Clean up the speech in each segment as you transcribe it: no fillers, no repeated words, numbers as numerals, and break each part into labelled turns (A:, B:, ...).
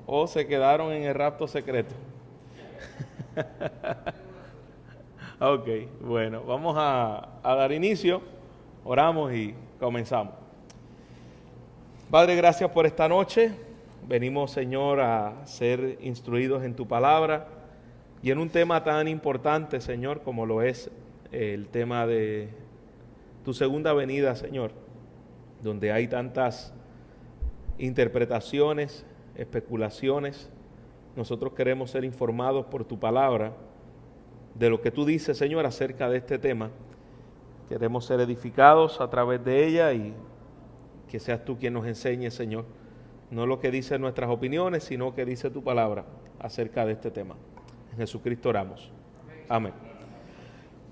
A: o se quedaron en el rapto secreto? Ok, bueno, vamos a dar inicio, oramos y comenzamos. Padre, gracias por esta noche. Venimos, Señor, a ser instruidos en tu palabra y en un tema tan importante, Señor, como lo es el tema de tu segunda venida, Señor, donde hay tantas interpretaciones, especulaciones. Nosotros queremos ser informados por tu palabra de lo que tú dices, Señor, acerca de este tema. Queremos ser edificados a través de ella y que seas tú quien nos enseñe, Señor, no lo que dicen nuestras opiniones, sino que dice tu palabra acerca de este tema. En Jesucristo oramos. Amén.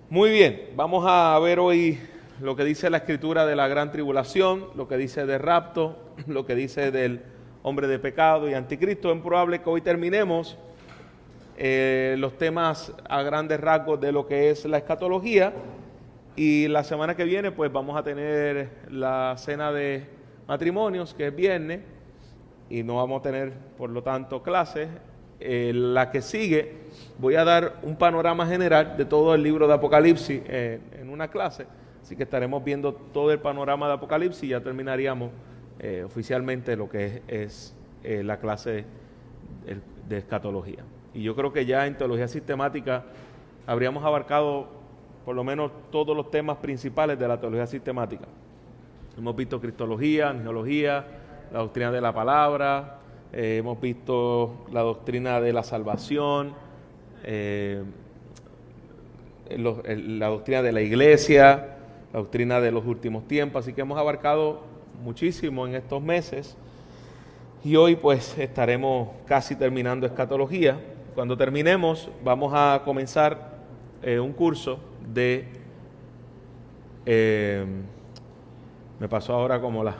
A: Muy bien, vamos a ver hoy lo que dice la Escritura de la gran tribulación, lo que dice del rapto, lo que dice del hombre de pecado y anticristo. Es probable que hoy terminemos los temas a grandes rasgos de lo que es la escatología, y la semana que viene pues vamos a tener la cena de matrimonios, que es viernes, y no vamos a tener por lo tanto clases. La que sigue voy a dar un panorama general de todo el libro de Apocalipsis en una clase, así que estaremos viendo todo el panorama de Apocalipsis y ya terminaríamos oficialmente lo que es la clase de escatología. Y yo creo que ya en teología sistemática habríamos abarcado por lo menos todos los temas principales de la teología sistemática. Hemos visto cristología, angelología, la doctrina de la palabra, hemos visto la doctrina de la salvación, la doctrina de la iglesia, la doctrina de los últimos tiempos, así que hemos abarcado muchísimo en estos meses. Y hoy pues estaremos casi terminando escatología. Cuando terminemos vamos a comenzar un curso de... me pasó ahora como la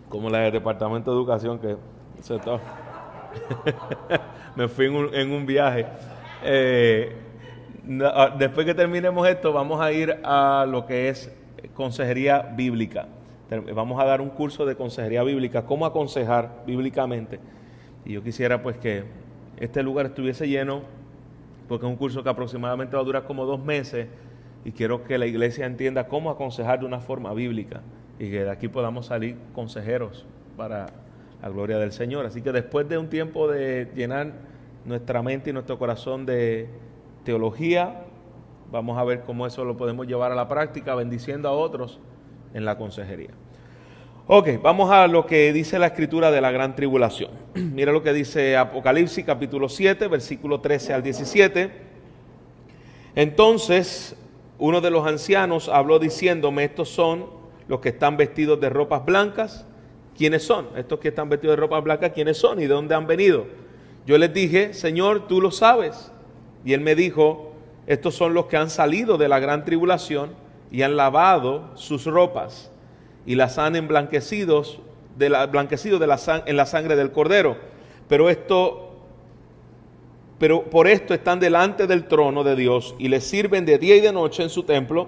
A: como la del Departamento de Educación, que se todo me fui en un viaje. Después que terminemos esto vamos a ir a lo que es consejería bíblica. Vamos a dar un curso de consejería bíblica, cómo aconsejar bíblicamente. Y yo quisiera pues que este lugar estuviese lleno, porque es un curso que aproximadamente va a durar como 2 meses, y quiero que la iglesia entienda cómo aconsejar de una forma bíblica, y que de aquí podamos salir consejeros para la gloria del Señor. Así que después de un tiempo de llenar nuestra mente y nuestro corazón de teología, vamos a ver cómo eso lo podemos llevar a la práctica, bendiciendo a otros en la consejería. Ok, vamos a lo que dice la Escritura de la gran tribulación. Mira lo que dice Apocalipsis capítulo 7, versículo 13 al 17. Entonces uno de los ancianos habló diciéndome: estos son los que están vestidos de ropas blancas. ¿Quiénes son? Estos que están vestidos de ropas blancas, ¿quiénes son y de dónde han venido? Yo les dije: Señor, tú lo sabes. Y él me dijo: estos son los que han salido de la gran tribulación y han lavado sus ropas y las han emblanquecido en la sangre del Cordero. Pero por esto están delante del trono de Dios y les sirven de día y de noche en su templo.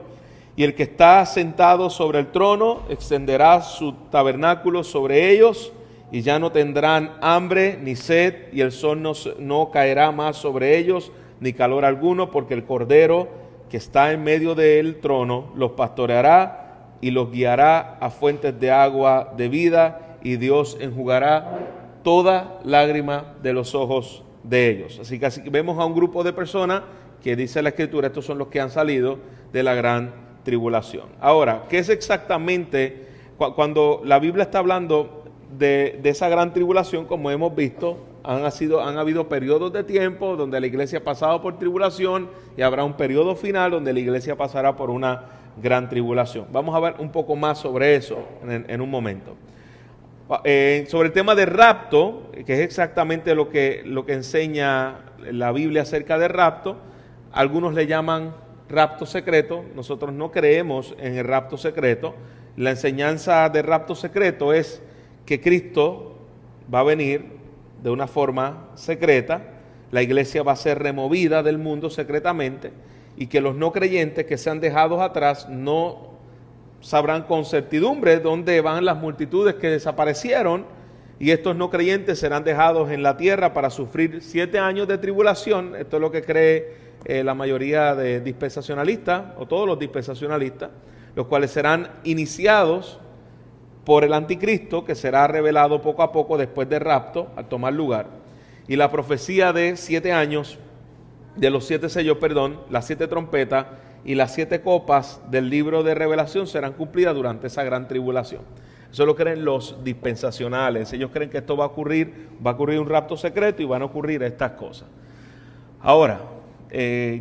A: Y el que está sentado sobre el trono extenderá su tabernáculo sobre ellos, y ya no tendrán hambre ni sed, y el sol no caerá más sobre ellos, ni calor alguno, porque el Cordero que está en medio del trono los pastoreará y los guiará a fuentes de agua de vida, y Dios enjugará toda lágrima de los ojos de ellos. Así que vemos a un grupo de personas que dice la Escritura: estos son los que han salido de la gran tribulación. Ahora, ¿qué es exactamente cuando la Biblia está hablando de esa gran tribulación? Como hemos visto, han habido periodos de tiempo donde la iglesia ha pasado por tribulación, y habrá un periodo final donde la iglesia pasará por una gran tribulación. Vamos a ver un poco más sobre eso en un momento. Sobre el tema de rapto, que es exactamente lo que enseña la Biblia acerca del rapto, algunos le llaman rapto secreto. Nosotros no creemos en el rapto secreto. La enseñanza del rapto secreto es que Cristo va a venir de una forma secreta, la iglesia va a ser removida del mundo secretamente, y que los no creyentes que sean dejados atrás no sabrán con certidumbre dónde van las multitudes que desaparecieron, y estos no creyentes serán dejados en la tierra para sufrir 7 años de tribulación. Esto es lo que cree la mayoría de dispensacionalistas, o todos los dispensacionalistas, los cuales serán iniciados por el anticristo, que será revelado poco a poco después del rapto, al tomar lugar. Y la profecía de 7 años, de los 7 sellos, las 7 trompetas y las 7 copas del libro de Revelación serán cumplidas durante esa gran tribulación. Eso lo creen los dispensacionales. Ellos creen que esto va a ocurrir un rapto secreto y van a ocurrir estas cosas. Ahora,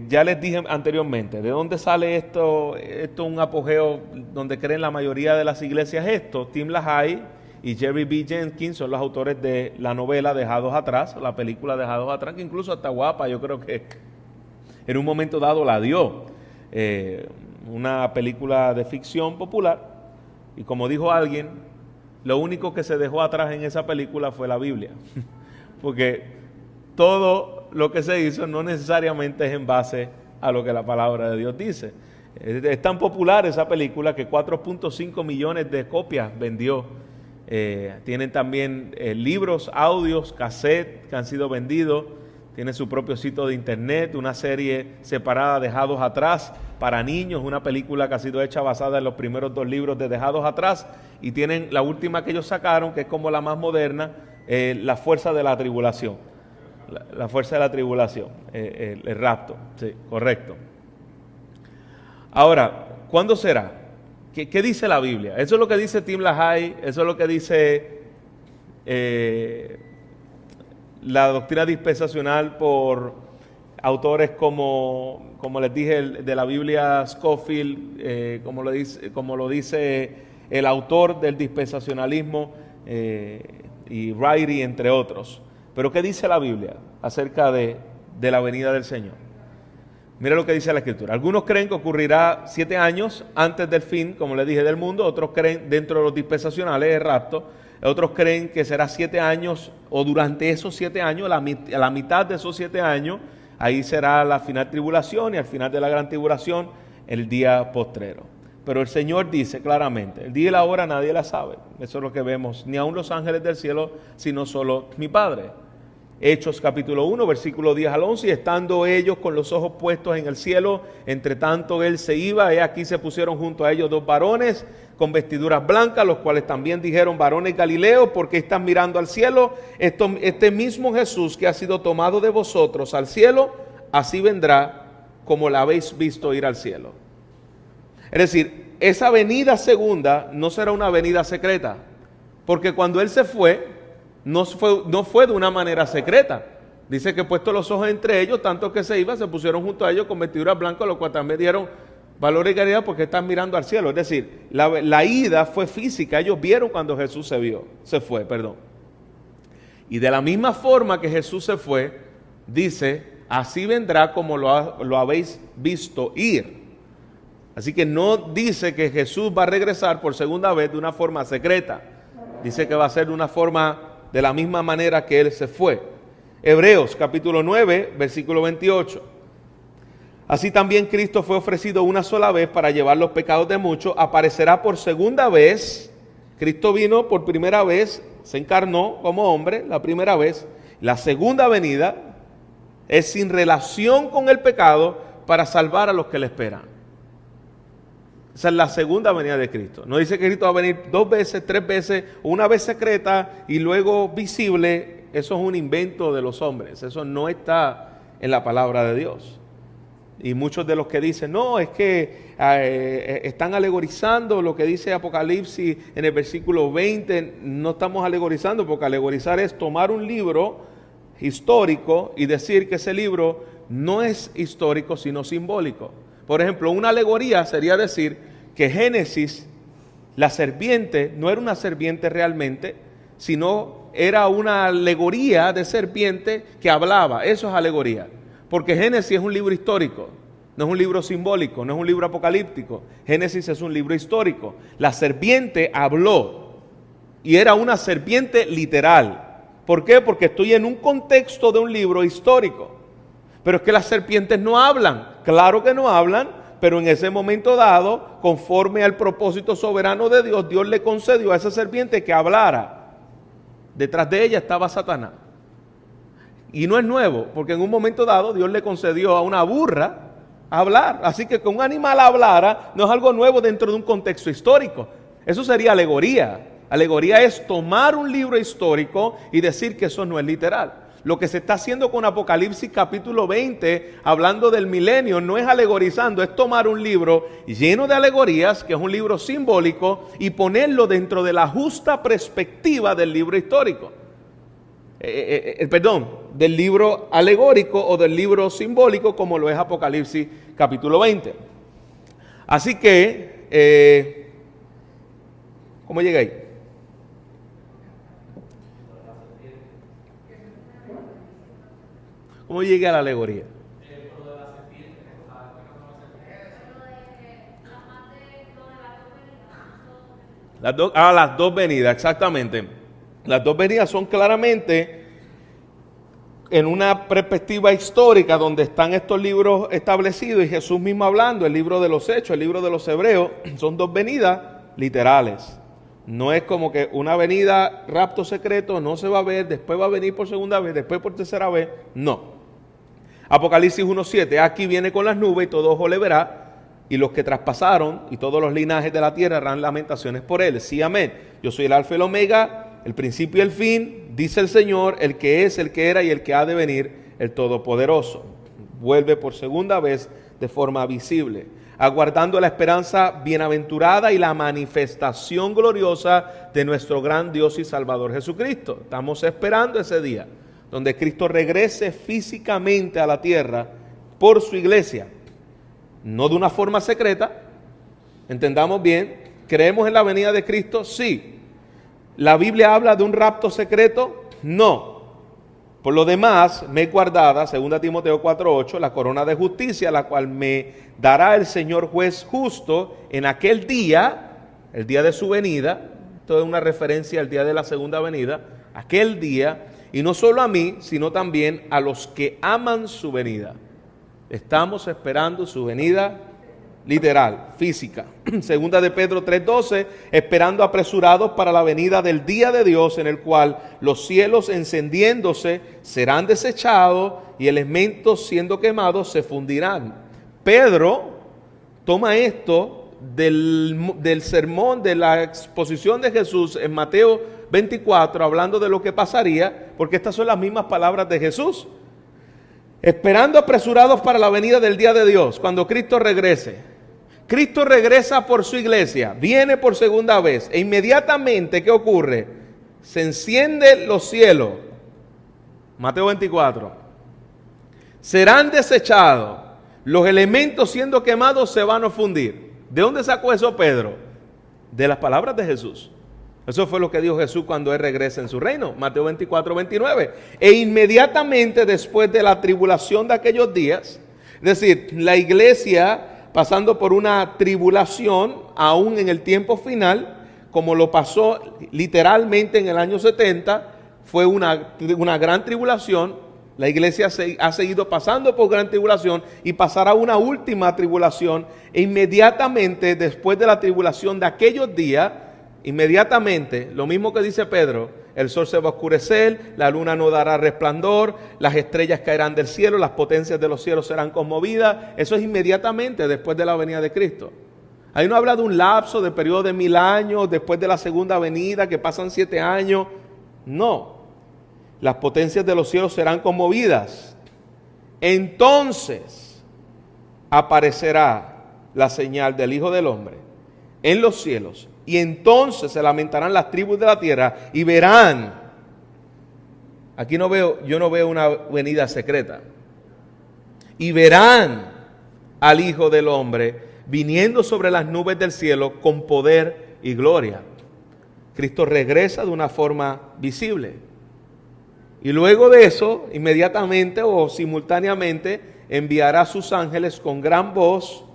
A: ya les dije anteriormente, ¿de dónde sale esto? Esto es un apogeo donde creen la mayoría de las iglesias esto. Tim LaHaye y Jerry B. Jenkins son los autores de la novela Dejados Atrás, la película Dejados Atrás, que incluso hasta guapa, yo creo que en un momento dado la dio. Una película de ficción popular, y como dijo alguien, lo único que se dejó atrás en esa película fue la Biblia, porque todo lo que se hizo no necesariamente es en base a lo que la palabra de Dios dice. Es tan popular esa película que 4.5 millones de copias vendió. Tienen también libros, audios, cassettes que han sido vendidos. Tiene su propio sitio de internet, una serie separada, Dejados Atrás, para niños, una película que ha sido hecha basada en los primeros 2 libros de Dejados Atrás, y tienen la última que ellos sacaron, que es como la más moderna, La Fuerza de la Tribulación. La fuerza de la tribulación, el rapto, sí, correcto. Ahora, ¿cuándo será? ¿Qué dice la Biblia? Eso es lo que dice Tim LaHaye, eso es lo que dice la doctrina dispensacional por autores como les dije, de la Biblia Scofield, como lo dice el autor del dispensacionalismo y Wrighty, entre otros. Pero ¿qué dice la Biblia acerca de la venida del Señor? Mira lo que dice la Escritura. Algunos creen que ocurrirá 7 años antes del fin, como les dije, del mundo. Otros creen, dentro de los dispensacionales, el rapto. Otros creen que será 7 años, o durante esos 7 años, a la mitad de esos 7 años, ahí será la final tribulación, y al final de la gran tribulación, el día postrero. Pero el Señor dice claramente, el día y la hora nadie la sabe. Eso es lo que vemos, ni aun los ángeles del cielo, sino solo mi Padre. Hechos capítulo 1, versículo 10 al 11, y estando ellos con los ojos puestos en el cielo, entre tanto él se iba, y aquí se pusieron junto a ellos 2 varones con vestiduras blancas, los cuales también dijeron, varones Galileos, ¿por qué están mirando al cielo? Este mismo Jesús que ha sido tomado de vosotros al cielo, así vendrá como la habéis visto ir al cielo. Es decir, esa venida segunda no será una venida secreta, porque cuando él se fue, no fue de una manera secreta. Dice que puesto los ojos entre ellos, tanto que se iba, se pusieron junto a ellos con vestiduras blancas, los cuales también dieron valor y caridad porque están mirando al cielo. Es decir, la ida fue física, ellos vieron cuando Jesús se fue. Y de la misma forma que Jesús se fue, dice, así vendrá como lo habéis visto ir. Así que no dice que Jesús va a regresar por segunda vez de una forma secreta. Dice que va a ser de una forma de la misma manera que él se fue. Hebreos capítulo 9, versículo 28. Así también Cristo fue ofrecido una sola vez para llevar los pecados de muchos, aparecerá por segunda vez. Cristo vino por primera vez, se encarnó como hombre la primera vez. La segunda venida es sin relación con el pecado para salvar a los que le esperan. Esa es la segunda venida de Cristo. No dice que Cristo va a venir 2 veces, 3 veces, una vez secreta y luego visible. Eso es un invento de los hombres. Eso no está en la palabra de Dios. Y muchos de los que dicen, no, es que están alegorizando lo que dice Apocalipsis en el versículo 20. No estamos alegorizando, porque alegorizar es tomar un libro histórico y decir que ese libro no es histórico, sino simbólico. Por ejemplo, una alegoría sería decir que Génesis, la serpiente, no era una serpiente realmente, sino era una alegoría de serpiente que hablaba. Eso es alegoría. Porque Génesis es un libro histórico, no es un libro simbólico, no es un libro apocalíptico. Génesis es un libro histórico. La serpiente habló y era una serpiente literal. ¿Por qué? Porque estoy en un contexto de un libro histórico. Pero es que las serpientes no hablan. Claro que no hablan, pero en ese momento dado, conforme al propósito soberano de Dios, Dios le concedió a esa serpiente que hablara. Detrás de ella estaba Satanás. Y no es nuevo, porque en un momento dado Dios le concedió a una burra hablar. Así que que un animal hablara no es algo nuevo dentro de un contexto histórico. Eso sería alegoría. Alegoría es tomar un libro histórico y decir que eso no es literal. Lo que se está haciendo con Apocalipsis capítulo 20, hablando del milenio, no es alegorizando, es tomar un libro lleno de alegorías, que es un libro simbólico, y ponerlo dentro de la justa perspectiva del libro histórico. Del libro alegórico o del libro simbólico, como lo es Apocalipsis capítulo 20. Así que, ¿cómo llega ahí? ¿Cómo llegué a la alegoría? Las dos venidas, exactamente. Las dos venidas son claramente en una perspectiva histórica donde están estos libros establecidos y Jesús mismo hablando, el libro de los Hechos, el libro de los Hebreos, son dos venidas literales. No es como que una venida, rapto secreto, no se va a ver, después va a venir por segunda vez, después por tercera vez, no. Apocalipsis 1:7, aquí viene con las nubes y todo ojo le verá, y los que traspasaron y todos los linajes de la tierra harán lamentaciones por él. Sí, amén. Yo soy el alfa y el omega, el principio y el fin, dice el Señor, el que es, el que era y el que ha de venir, el Todopoderoso. Vuelve por segunda vez de forma visible, aguardando la esperanza bienaventurada y la manifestación gloriosa de nuestro gran Dios y Salvador Jesucristo. Estamos esperando ese día, donde Cristo regrese físicamente a la tierra por su iglesia, no de una forma secreta. Entendamos bien, ¿creemos en la venida de Cristo? Sí. ¿La Biblia habla de un rapto secreto? No. Por lo demás, me he guardada, 2 Timoteo 4:8, la corona de justicia, la cual me dará el Señor juez justo en aquel día, el día de su venida. Esto es una referencia al día de la segunda venida, aquel día. Y no solo a mí, sino también a los que aman su venida. Estamos esperando su venida literal, física. Segunda de Pedro 3:12, esperando apresurados para la venida del día de Dios, en el cual los cielos encendiéndose serán desechados y elementos siendo quemados se fundirán. Pedro toma esto del sermón, de la exposición de Jesús en Mateo 24, hablando de lo que pasaría, porque estas son las mismas palabras de Jesús. Esperando apresurados para la venida del día de Dios, cuando Cristo regrese. Cristo regresa por su iglesia, viene por segunda vez, e inmediatamente, ¿qué ocurre? Se encienden los cielos. Mateo 24. Serán desechados, los elementos siendo quemados se van a fundir. ¿De dónde sacó eso Pedro? De las palabras de Jesús. Eso fue lo que dijo Jesús cuando Él regresa en su reino, Mateo 24:29. E inmediatamente después de la tribulación de aquellos días, es decir, la iglesia pasando por una tribulación, aún en el tiempo final, como lo pasó literalmente en el año 70, fue una gran tribulación. La iglesia ha seguido pasando por gran tribulación y pasará una última tribulación. E inmediatamente después de la tribulación de aquellos días, inmediatamente, lo mismo que dice Pedro, el sol se va a oscurecer, la luna no dará resplandor, las estrellas caerán del cielo, las potencias de los cielos serán conmovidas. Eso es inmediatamente después de la venida de Cristo. Ahí no habla de un lapso de periodo de 1000 años, después de la segunda venida, que pasan 7 años. No, las potencias de los cielos serán conmovidas. Entonces aparecerá la señal del Hijo del Hombre en los cielos. Y entonces se lamentarán las tribus de la tierra y verán. Aquí yo no veo una venida secreta. Y verán al Hijo del Hombre viniendo sobre las nubes del cielo con poder y gloria. Cristo regresa de una forma visible. Y luego de eso, inmediatamente o simultáneamente, enviará a sus ángeles con gran voz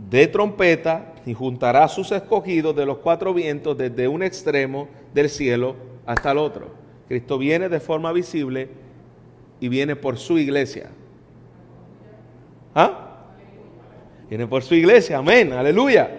A: de trompeta y juntará a sus escogidos de los 4 vientos desde un extremo del cielo hasta el otro. Cristo viene de forma visible y viene por su iglesia. ¿Ah? Viene por su iglesia, amén, aleluya.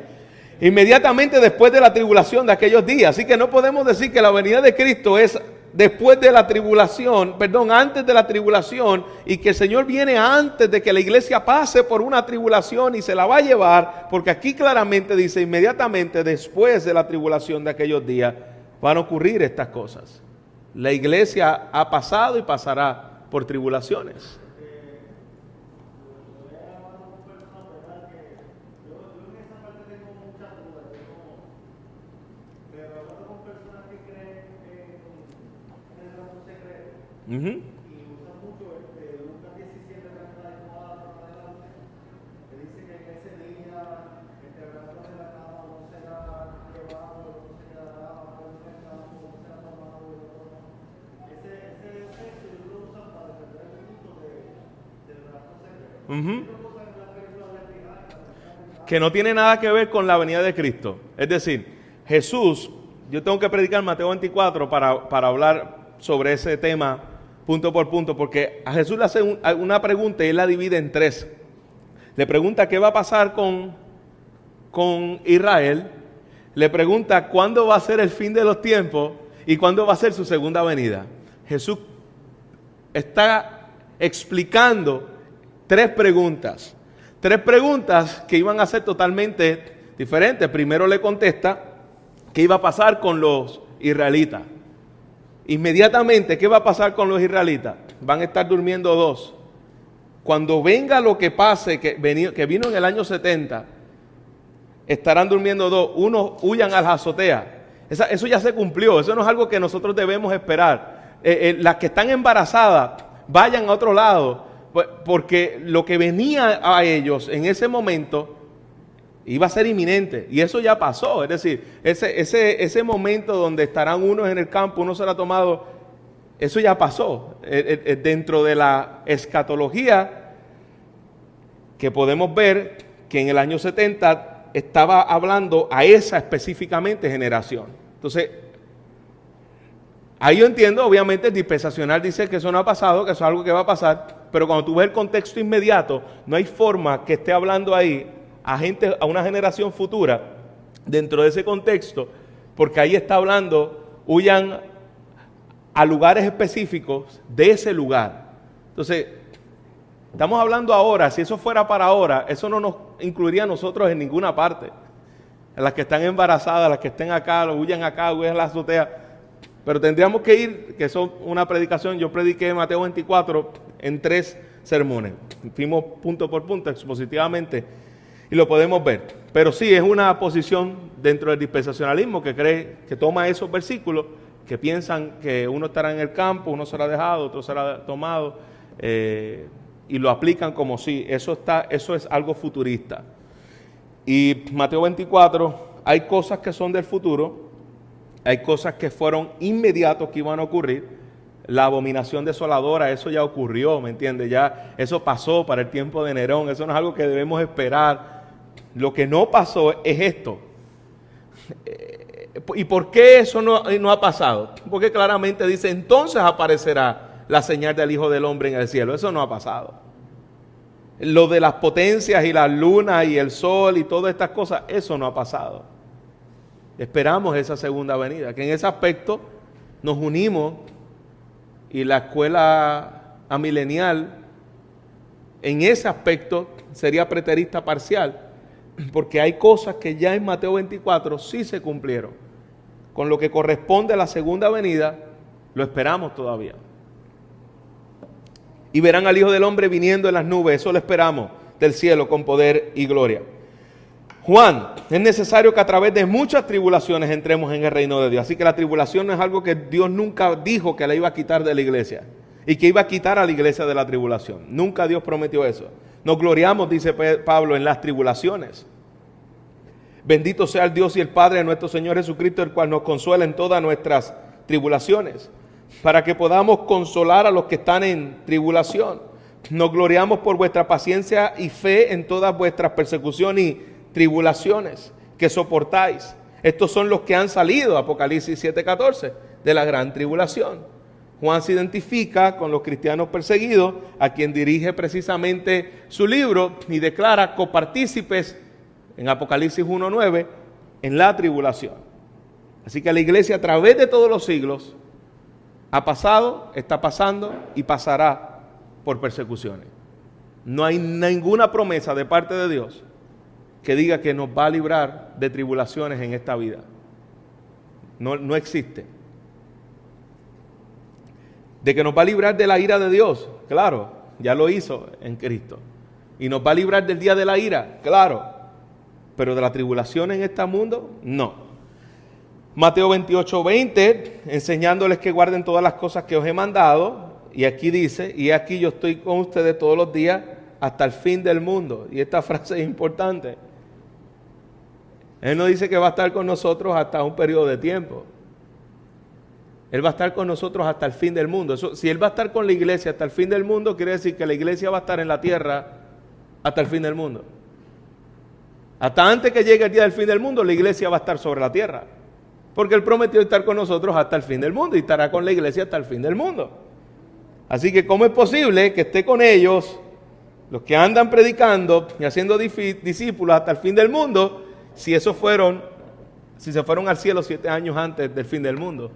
A: inmediatamente después de la tribulación de aquellos días. Así que no podemos decir que la venida de Cristo es después de la tribulación, antes de la tribulación, y que el Señor viene antes de que la iglesia pase por una tribulación y se la va a llevar, porque aquí claramente dice inmediatamente después de la tribulación de aquellos días van a ocurrir estas cosas. La iglesia ha pasado y pasará por tribulaciones. Uh-huh.
B: Y usa mucho Lucas 17, 34 para adelante, que dice que en ese día el quebranto de la cama no será llevado, no se quedará bajo el pecado, no será tomado. Ese texto yo lo uso para defender el culto del brazo secreto.
A: Uh-huh. Que no tiene nada que ver con la venida de Cristo. Es decir, Jesús, yo tengo que predicar Mateo 24 para hablar sobre ese tema punto por punto, porque a Jesús le hace una pregunta y él la divide en tres. Le pregunta qué va a pasar con Israel, le pregunta cuándo va a ser el fin de los tiempos y cuándo va a ser su segunda venida. Jesús está explicando tres preguntas que iban a ser totalmente diferentes. Primero le contesta qué iba a pasar con los israelitas. Inmediatamente, ¿qué va a pasar con los israelitas? Van a estar durmiendo dos. Cuando venga lo que pase, que vino en el año 70, estarán durmiendo dos. Unos huyan a las azoteas. Eso ya se cumplió. Eso no es algo que nosotros debemos esperar. Las que están embarazadas, vayan a otro lado, porque lo que venía a ellos en ese momento iba a ser inminente, y eso ya pasó. Es decir, ese momento donde estarán unos en el campo, uno será tomado, eso ya pasó. Dentro de la escatología que podemos ver que en el año 70 estaba hablando a esa específicamente generación. Entonces, ahí yo entiendo, obviamente el dispensacional dice que eso no ha pasado, que eso es algo que va a pasar, pero cuando tú ves el contexto inmediato, no hay forma que esté hablando ahí a una generación futura dentro de ese contexto, porque ahí está hablando, huyan a lugares específicos de ese lugar. Entonces, estamos hablando ahora, si eso fuera para ahora, eso no nos incluiría a nosotros en ninguna parte. A las que están embarazadas, las que estén acá, huyan acá, huyan a la azotea. Pero tendríamos que ir, que eso es una predicación, yo prediqué Mateo 24 en 3 sermones. Fuimos punto por punto, expositivamente, y lo podemos ver. Pero sí, es una posición dentro del dispensacionalismo que cree, que toma esos versículos, que piensan que uno estará en el campo, uno será dejado, otro será tomado, y lo aplican como si eso es algo futurista. Y Mateo 24, hay cosas que son del futuro, hay cosas que fueron inmediatos que iban a ocurrir. La abominación desoladora, eso ya ocurrió, ¿me entiendes? Ya eso pasó para el tiempo de Nerón, eso no es algo que debemos esperar. Lo que no pasó es esto. ¿Y por qué eso no ha pasado? Porque claramente dice, entonces aparecerá la señal del Hijo del Hombre en el cielo. Eso no ha pasado. Lo de las potencias y las lunas y el sol y todas estas cosas, eso no ha pasado. Esperamos esa segunda venida, que en ese aspecto nos unimos, y la escuela amilenial en ese aspecto sería preterista parcial, porque hay cosas que ya en Mateo 24 sí se cumplieron. Con lo que corresponde a la segunda venida, lo esperamos todavía. Y verán al Hijo del Hombre viniendo en las nubes, eso lo esperamos del cielo con poder y gloria. Juan, es necesario que a través de muchas tribulaciones entremos en el reino de Dios. Así que la tribulación no es algo que Dios nunca dijo que la iba a quitar de la iglesia, y que iba a quitar a la iglesia de la tribulación. Nunca Dios prometió eso. Nos gloriamos, dice Pablo, en las tribulaciones. Bendito sea el Dios y el Padre de nuestro Señor Jesucristo, el cual nos consuela en todas nuestras tribulaciones, para que podamos consolar a los que están en tribulación. Nos gloriamos por vuestra paciencia y fe en todas vuestras persecuciones y tribulaciones que soportáis. Estos son los que han salido, Apocalipsis 7:14, de la gran tribulación. Juan se identifica con los cristianos perseguidos, a quien dirige precisamente su libro, y declara copartícipes en Apocalipsis 1:9 en la tribulación. Así que la iglesia a través de todos los siglos ha pasado, está pasando y pasará por persecuciones. No hay ninguna promesa de parte de Dios que diga que nos va a librar de tribulaciones en esta vida. No existe. De que nos va a librar de la ira de Dios, claro, ya lo hizo en Cristo. Y nos va a librar del día de la ira, claro. Pero de la tribulación en este mundo, no. Mateo 28:20, enseñándoles que guarden todas las cosas que os he mandado. Y aquí dice, y aquí yo estoy con ustedes todos los días hasta el fin del mundo. Y esta frase es importante. Él no dice que va a estar con nosotros hasta un periodo de tiempo. Él va a estar con nosotros hasta el fin del mundo. Eso, si Él va a estar con la iglesia hasta el fin del mundo, quiere decir que la iglesia va a estar en la tierra hasta el fin del mundo. Hasta antes que llegue el día del fin del mundo, la iglesia va a estar sobre la tierra. Porque Él prometió estar con nosotros hasta el fin del mundo y estará con la iglesia hasta el fin del mundo. Así que ¿cómo es posible que esté con ellos, los que andan predicando y haciendo discípulos hasta el fin del mundo, si se fueron al cielo 7 años antes del fin del mundo?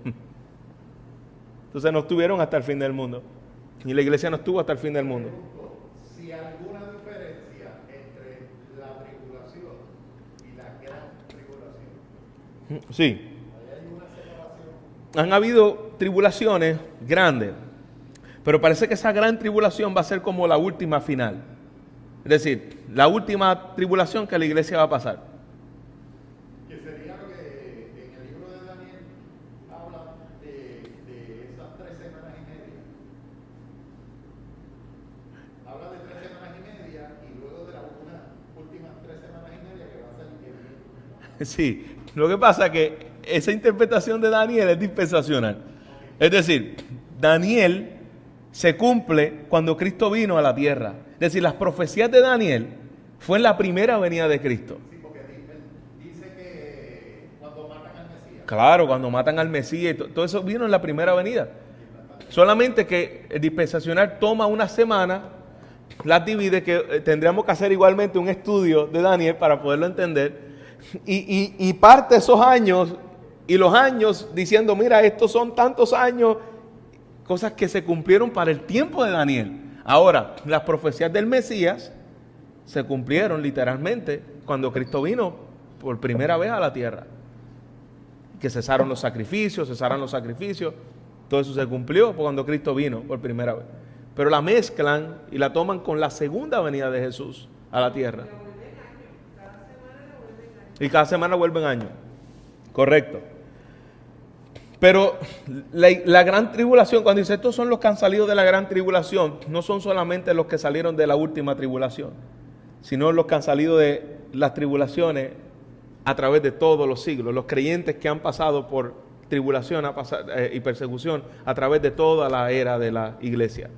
A: Entonces no estuvieron hasta el fin del mundo. Y la iglesia no estuvo hasta el fin del mundo.
B: Si alguna diferencia entre la tribulación y la gran tribulación.
A: Sí. Han habido tribulaciones grandes, pero parece que esa gran tribulación va a ser como la última final. Es decir, la última tribulación que la iglesia va a pasar.
B: Que sería lo que en el libro de Daniel habla de esas 3 semanas y media. Habla de 3 semanas y media y luego de las últimas 3 semanas y media que va a ser el tiempo.
A: Sí, lo que pasa es que esa interpretación de Daniel es dispensacional. Es decir, Daniel se cumple cuando Cristo vino a la tierra. Es decir, las profecías de Daniel fue en la primera venida de Cristo.
B: Sí, porque dice que cuando matan al Mesías.
A: Claro, cuando matan al Mesías, todo eso vino en la primera venida. Solamente que el dispensacional toma una semana, las divide, que tendríamos que hacer igualmente un estudio de Daniel para poderlo entender, y parte esos años y los años diciendo, mira, estos son tantos años, cosas que se cumplieron para el tiempo de Daniel. Ahora, las profecías del Mesías se cumplieron literalmente cuando Cristo vino por primera vez a la tierra. Que cesaron los sacrificios, todo eso se cumplió cuando Cristo vino por primera vez. Pero la mezclan y la toman con la segunda venida de Jesús a la tierra. Y cada semana vuelven años. Correcto. Pero la gran tribulación, cuando dice estos son los que han salido de la gran tribulación, no son solamente los que salieron de la última tribulación, sino los que han salido de las tribulaciones a través de todos los siglos, los creyentes que han pasado por tribulación y persecución a través de toda la era de la iglesia.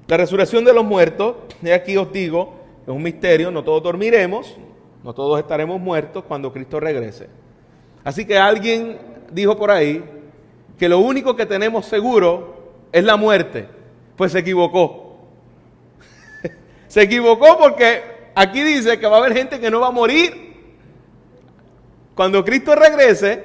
A: La resurrección de los muertos, y aquí os digo, es un misterio, no todos dormiremos, no todos estaremos muertos cuando Cristo regrese. Así que alguien dijo por ahí que lo único que tenemos seguro es la muerte. Pues se equivocó. Se equivocó porque aquí dice que va a haber gente que no va a morir. Cuando Cristo regrese,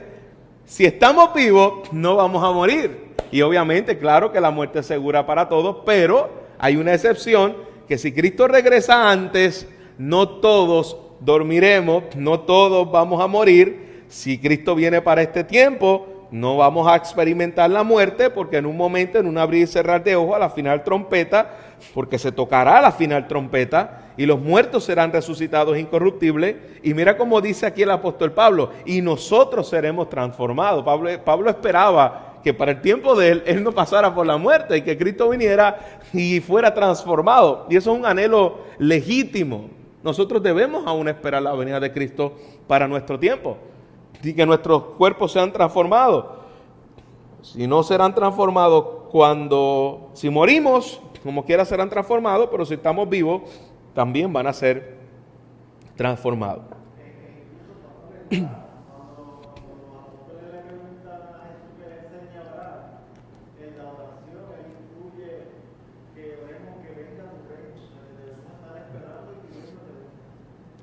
A: si estamos vivos, no vamos a morir. Y obviamente, claro que la muerte es segura para todos, pero hay una excepción, que si Cristo regresa antes, no todos dormiremos, no todos vamos a morir. Si Cristo viene para este tiempo, no vamos a experimentar la muerte, porque en un momento, en un abrir y cerrar de ojos, a la final trompeta, porque se tocará la final trompeta, y los muertos serán resucitados incorruptibles. Y mira cómo dice aquí el apóstol Pablo, y nosotros seremos transformados. Pablo esperaba que para el tiempo de él no pasara por la muerte, y que Cristo viniera y fuera transformado. Y eso es un anhelo legítimo. Nosotros debemos aún esperar la venida de Cristo para nuestro tiempo. Y que nuestros cuerpos sean transformados. Si no serán transformados si morimos, como quiera serán transformados, pero si estamos vivos, también van a ser transformados.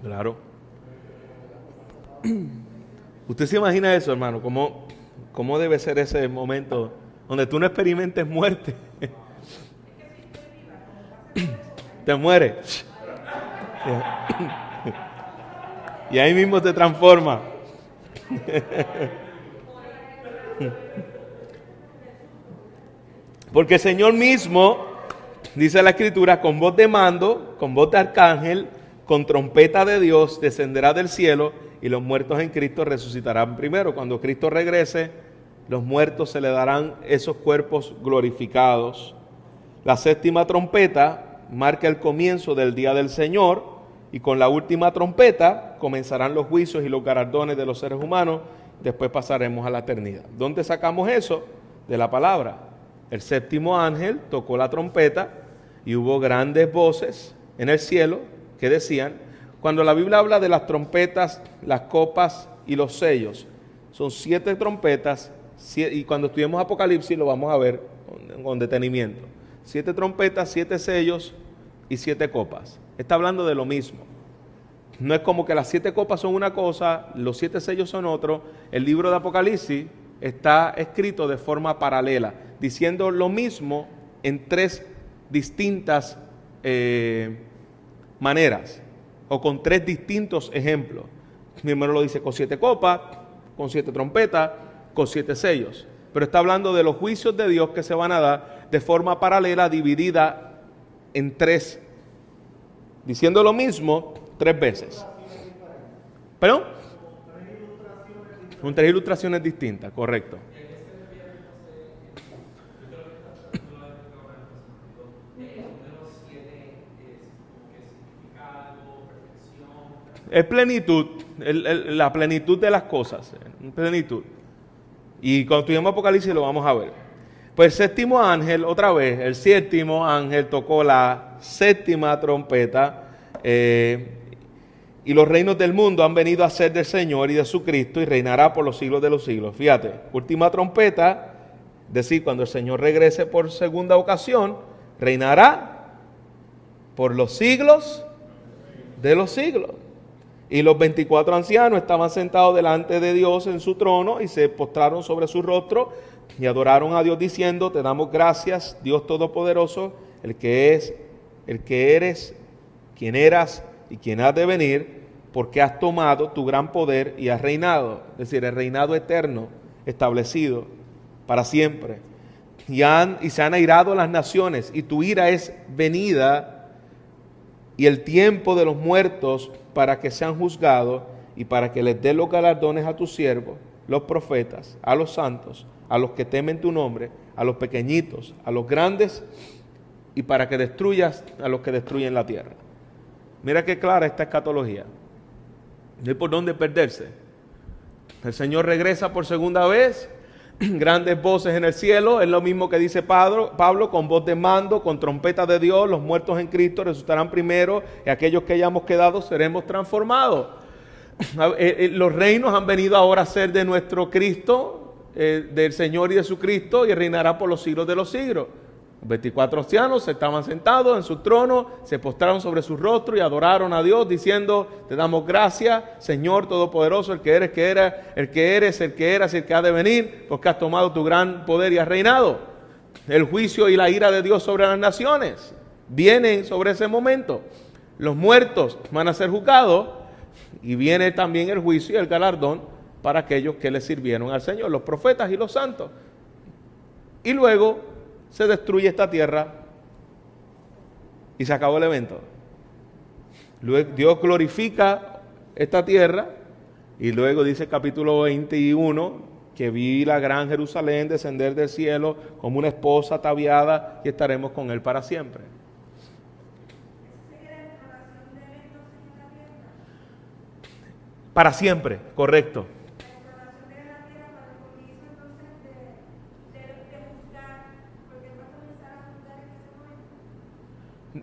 A: Claro. Usted se imagina eso, hermano, cómo debe ser ese momento donde tú no experimentes muerte. Te mueres. Y ahí mismo te transforma. Porque el Señor mismo, dice la Escritura, con voz de mando, con voz de arcángel, con trompeta de Dios, descenderá del cielo y los muertos en Cristo resucitarán primero. Cuando Cristo regrese, los muertos se le darán esos cuerpos glorificados. La séptima trompeta marca el comienzo del día del Señor y con la última trompeta comenzarán los juicios y los galardones de los seres humanos. Después pasaremos a la eternidad. ¿Dónde sacamos eso? De la palabra. El séptimo ángel tocó la trompeta y hubo grandes voces en el cielo que decían, cuando la Biblia habla de las trompetas, las copas y los sellos, son 7 trompetas, y cuando estudiemos Apocalipsis lo vamos a ver con detenimiento. 7 trompetas, 7 sellos y 7 copas. Está hablando de lo mismo. No es como que las 7 copas son una cosa, los 7 sellos son otro. El libro de Apocalipsis está escrito de forma paralela, diciendo lo mismo en 3 distintas maneras, o con 3 distintos ejemplos. Primero lo dice con 7 copas, con 7 trompetas, con 7 sellos. Pero está hablando de los juicios de Dios que se van a dar de forma paralela, dividida en 3, diciendo lo mismo 3 veces. ¿Perdón? Con 3 ilustraciones distintas, correcto. Es plenitud, la plenitud de las cosas, plenitud. Y cuando estudiamos Apocalipsis lo vamos a ver. Pues el séptimo ángel, otra vez, el séptimo ángel tocó la séptima trompeta, y los reinos del mundo han venido a ser del Señor y de su Cristo, y reinará por los siglos de los siglos. Fíjate, última trompeta, decir, cuando el Señor regrese por segunda ocasión, reinará por los siglos de los siglos. Y los 24 ancianos estaban sentados delante de Dios en su trono y se postraron sobre su rostro y adoraron a Dios diciendo, te damos gracias, Dios Todopoderoso, el que eres, quien eras y quien has de venir, porque has tomado tu gran poder y has reinado, es decir, el reinado eterno establecido para siempre. Y se han airado las naciones y tu ira es venida y el tiempo de los muertos para que sean juzgados y para que les dé los galardones a tus siervos, los profetas, a los santos, a los que temen tu nombre, a los pequeñitos, a los grandes, y para que destruyas a los que destruyen la tierra. Mira qué clara esta escatología. No hay por dónde perderse. El Señor regresa por segunda vez, grandes voces en el cielo, es lo mismo que dice Pablo, con voz de mando, con trompeta de Dios, los muertos en Cristo resucitarán primero y aquellos que hayamos quedado seremos transformados. Los reinos han venido ahora a ser de nuestro Cristo, del Señor y de su Cristo, y reinará por los siglos de los siglos. 24 ancianos estaban sentados en su trono, se postraron sobre su rostro y adoraron a Dios diciendo, te damos gracias, Señor Todopoderoso, el que eres, que era, el que eres, el que eras y el que ha de venir, porque has tomado tu gran poder y has reinado. El juicio y la ira de Dios sobre las naciones vienen sobre ese momento. Los muertos van a ser juzgados y viene también el juicio y el galardón para aquellos que le sirvieron al Señor, los profetas y los santos. Y luego se destruye esta tierra y se acabó el evento. Luego Dios glorifica esta tierra y luego dice el capítulo 21 que vi la gran Jerusalén descender del cielo como una esposa ataviada y estaremos con él para siempre. Para siempre, correcto.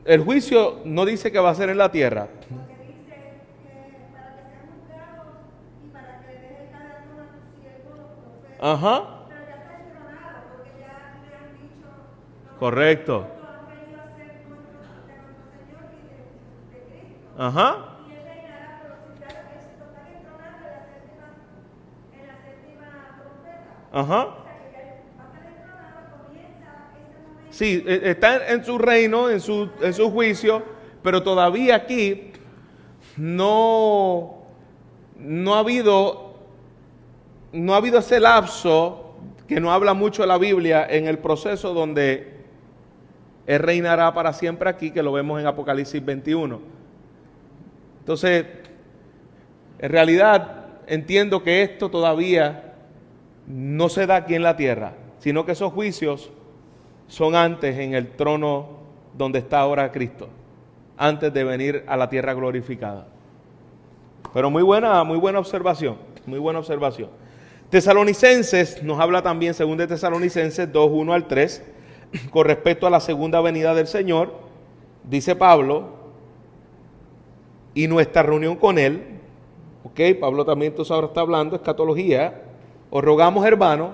A: El juicio no dice que va a ser en la tierra.
C: Porque dice que para que sean juzgados y para que le deje el galardón a tus siervos los profetas.
A: Ajá.
C: Pero ya está entronado, porque ya le han dicho.
A: Correcto.
C: Han venido a ser de nuestro Señor y de Cristo.
A: Ajá.
C: Y él reinará por los siglos. Están entronados de la
A: Ajá. Sí, está en su reino, en su juicio, pero todavía aquí no ha habido ese lapso que no habla mucho la Biblia en el proceso donde Él reinará para siempre aquí, que lo vemos en Apocalipsis 21. Entonces, en realidad entiendo que esto todavía no se da aquí en la tierra, sino que esos juicios son antes en el trono donde está ahora Cristo, antes de venir a la tierra glorificada. Pero muy buena observación, muy buena observación. Tesalonicenses nos habla también, según de Tesalonicenses 2, 1 al 3, con respecto a la segunda venida del Señor. Dice Pablo, y nuestra reunión con Él, ok, Pablo también entonces ahora está hablando, escatología. Os rogamos, hermanos,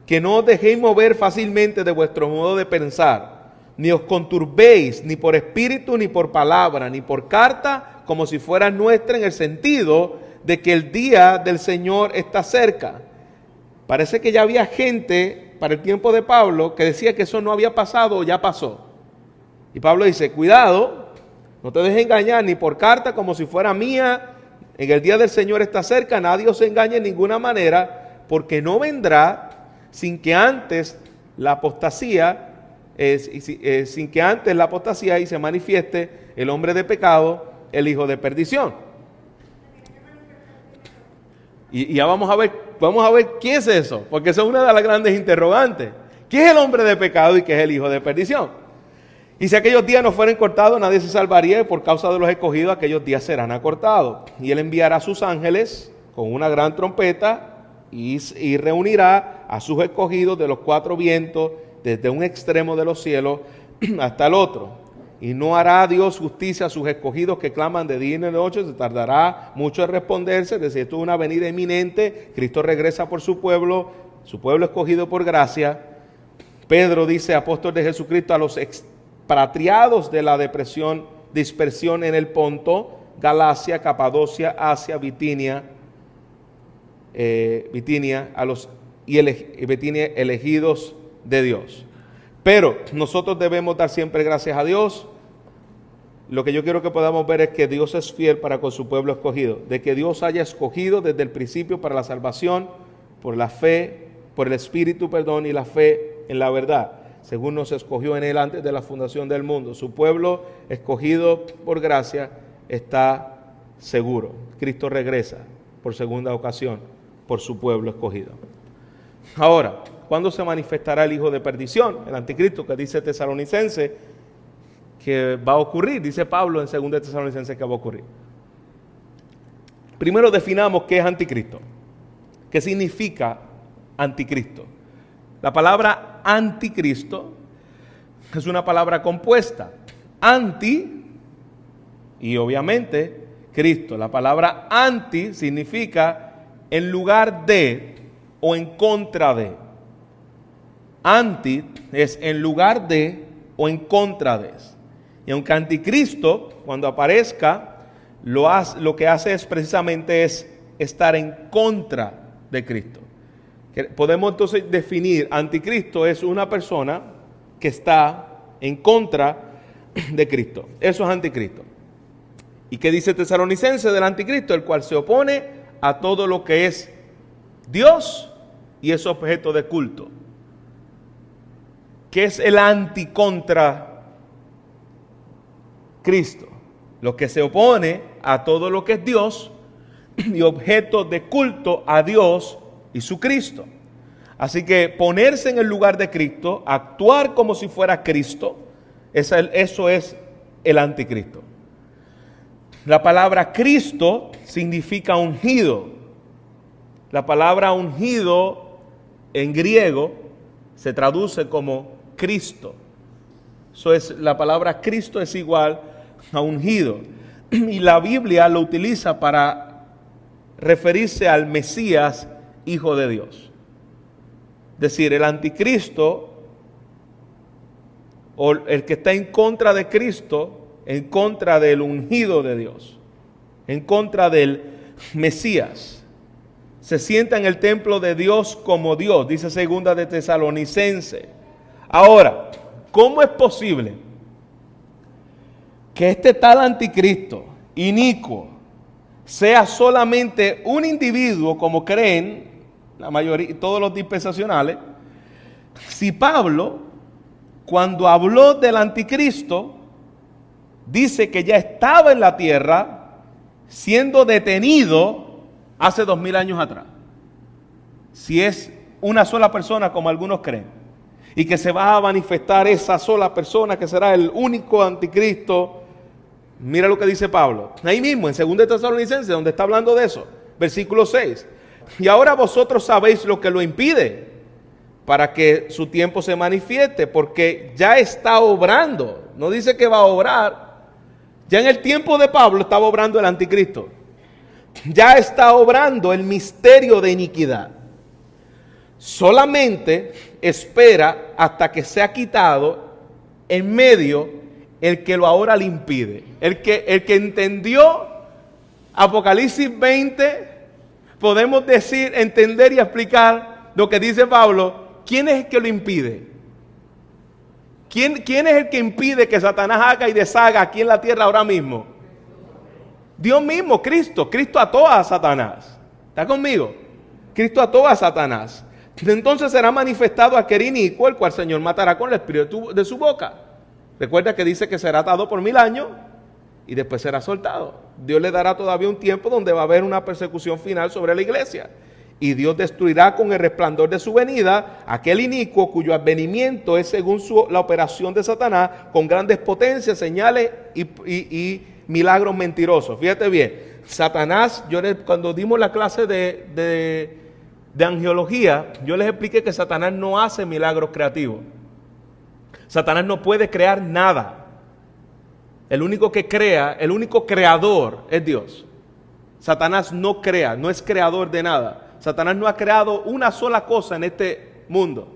A: que no os dejéis mover fácilmente de vuestro modo de pensar, ni os conturbéis, ni por espíritu, ni por palabra, ni por carta, como si fuera nuestra, en el sentido de que el día del Señor está cerca. Parece que ya había gente para el tiempo de Pablo que decía que eso no había pasado o ya pasó. Y Pablo dice, cuidado, no te dejes engañar ni por carta como si fuera mía, en el día del Señor está cerca, nadie os engañe en ninguna manera, porque no vendrá sin que antes la apostasía y se manifieste el hombre de pecado, el hijo de perdición. Y ya vamos a ver qué es eso, porque eso es una de las grandes interrogantes. ¿Qué es el hombre de pecado y qué es el hijo de perdición? Y si aquellos días no fueren cortados, nadie se salvaría, y por causa de los escogidos aquellos días serán acortados. Y Él enviará a sus ángeles con una gran trompeta y reunirá a sus escogidos de los cuatro vientos, desde un extremo de los cielos hasta el otro. Y no hará Dios justicia a sus escogidos que claman de día y de noche, se tardará mucho en responderse. Es decir, esto es una venida inminente. Cristo regresa por su pueblo escogido por gracia. Pedro dice, apóstol de Jesucristo, a los expatriados de la dispersión en el Ponto, Galacia, Capadocia, Asia, Bitinia, elegidos de Dios. Pero nosotros debemos dar siempre gracias a Dios. Lo que yo quiero que podamos ver es que Dios es fiel para con su pueblo escogido, de que Dios haya escogido desde el principio para la salvación, por la fe, por el Espíritu, y la fe en la verdad, según nos escogió en Él antes de la fundación del mundo. Su pueblo escogido por gracia está seguro. Cristo regresa por segunda ocasión por su pueblo escogido. Ahora, ¿cuándo se manifestará el hijo de perdición, el anticristo, que dice Tesalonicense que va a ocurrir? Dice Pablo en 2 Tesalonicenses que va a ocurrir. Primero definamos qué es anticristo. ¿Qué significa anticristo? La palabra anticristo es una palabra compuesta. Anti y obviamente Cristo. La palabra anti significa en lugar de o en contra de. Anti es en lugar de o en contra de. Y aunque anticristo, cuando aparezca, lo que hace es precisamente es estar en contra de Cristo. Podemos entonces definir, anticristo es una persona que está en contra de Cristo. Eso es anticristo. ¿Y qué dice Tesalonicense del anticristo? El cual se opone a todo lo que es Dios y es objeto de culto. ¿Qué es el anticontra Cristo? Lo que se opone a todo lo que es Dios y objeto de culto a Dios y su Cristo. Así que ponerse en el lugar de Cristo, actuar como si fuera Cristo, eso es el anticristo. La palabra Cristo significa ungido. La palabra ungido en griego se traduce como Cristo. Eso es, la palabra Cristo es igual a ungido. Y la Biblia lo utiliza para referirse al Mesías, Hijo de Dios. Es decir, el anticristo o el que está en contra de Cristo, en contra del ungido de Dios, en contra del Mesías, se sienta en el templo de Dios como Dios, dice segunda de Tesalonicense. Ahora, ¿cómo es posible que este tal anticristo inicuo sea solamente un individuo, como creen la mayoría, todos los dispensacionales, si Pablo, cuando habló del anticristo, dice que ya estaba en la tierra siendo detenido hace 2000 años atrás? Si es una sola persona, como algunos creen, y que se va a manifestar esa sola persona, que será el único anticristo. Mira lo que dice Pablo, ahí mismo en 2 Tesalonicenses, donde está hablando de eso, versículo 6. Y ahora vosotros sabéis lo que lo impide, para que su tiempo se manifieste, porque ya está obrando. No dice que va a obrar. Ya en el tiempo de Pablo estaba obrando el anticristo. Ya está obrando el misterio de iniquidad. Solamente espera hasta que sea quitado en medio el que lo ahora le impide. El que entendió Apocalipsis 20, podemos decir, entender y explicar lo que dice Pablo. ¿Quién es el que lo impide? ¿Quién es el que impide que Satanás haga y deshaga aquí en la tierra ahora mismo? Dios mismo, Cristo. Cristo ató a Satanás. ¿Está conmigo? Cristo ató a Satanás. Entonces será manifestado aquel inicuo, el cual el Señor matará con el espíritu de su boca. Recuerda que dice que será atado por 1000 años y después será soltado. Dios le dará todavía un tiempo donde va a haber una persecución final sobre la iglesia. Y Dios destruirá con el resplandor de su venida aquel inicuo cuyo advenimiento es según la operación de Satanás, con grandes potencias, señales y milagros mentirosos. Fíjate bien, Satanás, cuando dimos la clase de angelología, yo les expliqué que Satanás no hace milagros creativos. Satanás no puede crear nada. El único que crea, el único creador es Dios. Satanás no crea, no es creador de nada. Satanás no ha creado una sola cosa en este mundo,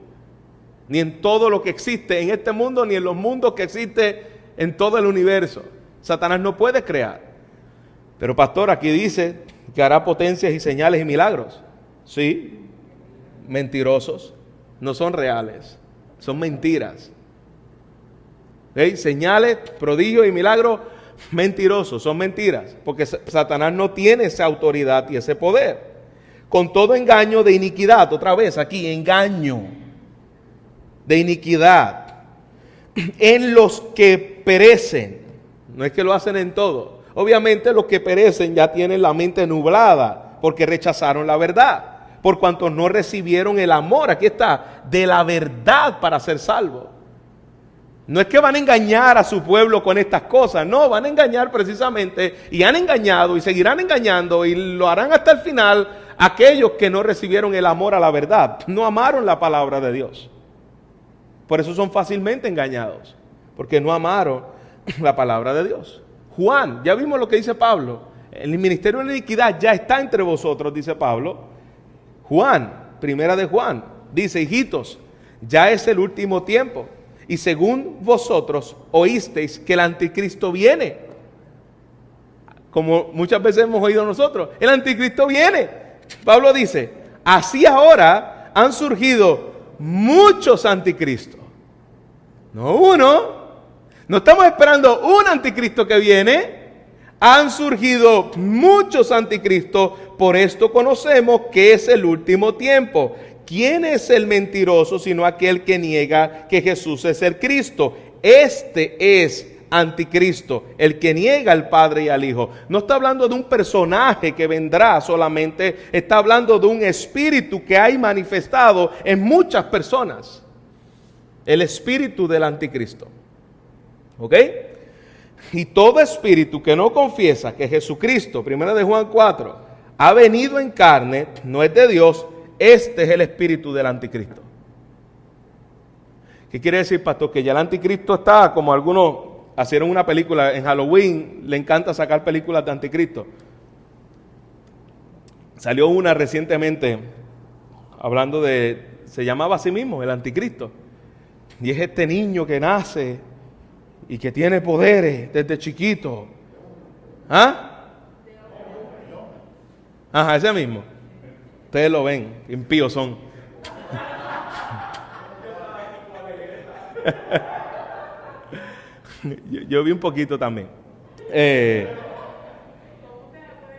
A: ni en todo lo que existe en este mundo, ni en los mundos que existen en todo el universo. Satanás no puede crear. Pero pastor, aquí dice que hará potencias y señales y milagros. Sí, mentirosos, no son reales, son mentiras. ¿Veis? Señales, prodigios y milagros mentirosos, son mentiras, porque Satanás no tiene esa autoridad y ese poder. Con todo engaño de iniquidad, otra vez aquí, engaño de iniquidad, en los que perecen. No es que lo hacen en todo. Obviamente los que perecen ya tienen la mente nublada, porque rechazaron la verdad, por cuanto no recibieron el amor, aquí está, de la verdad para ser salvos. No es que van a engañar a su pueblo con estas cosas, no, van a engañar precisamente, y han engañado y seguirán engañando y lo harán hasta el final, aquellos que no recibieron el amor a la verdad, no amaron la palabra de Dios. Por eso son fácilmente engañados, porque no amaron la palabra de Dios. Juan, ya vimos lo que dice Pablo, el ministerio de la iniquidad ya está entre vosotros, dice Pablo. Juan, primera de Juan, dice, hijitos, ya es el último tiempo, y según vosotros oísteis que el anticristo viene. Como muchas veces hemos oído nosotros, el anticristo viene. Pablo dice, así ahora han surgido muchos anticristos. No uno, no estamos esperando un anticristo que viene. Han surgido muchos anticristos, por esto conocemos que es el último tiempo. ¿Quién es el mentiroso sino aquel que niega que Jesús es el Cristo? Este es anticristo, el que niega al Padre y al Hijo. No está hablando de un personaje que vendrá solamente, está hablando de un espíritu que hay manifestado en muchas personas. El espíritu del anticristo. ¿Ok? Y todo espíritu que no confiesa que Jesucristo, 1 de Juan 4, ha venido en carne, no es de Dios. Este es el espíritu del anticristo. ¿Qué quiere decir, pastor? Que ya el anticristo está, como algunos hicieron una película en Halloween, le encanta sacar películas de anticristo. Salió una recientemente, hablando se llamaba así mismo, el anticristo. Y es este niño que nace y que tiene poderes desde chiquito. ¿Ah? Ajá, ese mismo. Ustedes lo ven, impíos son. Yo vi un poquito también.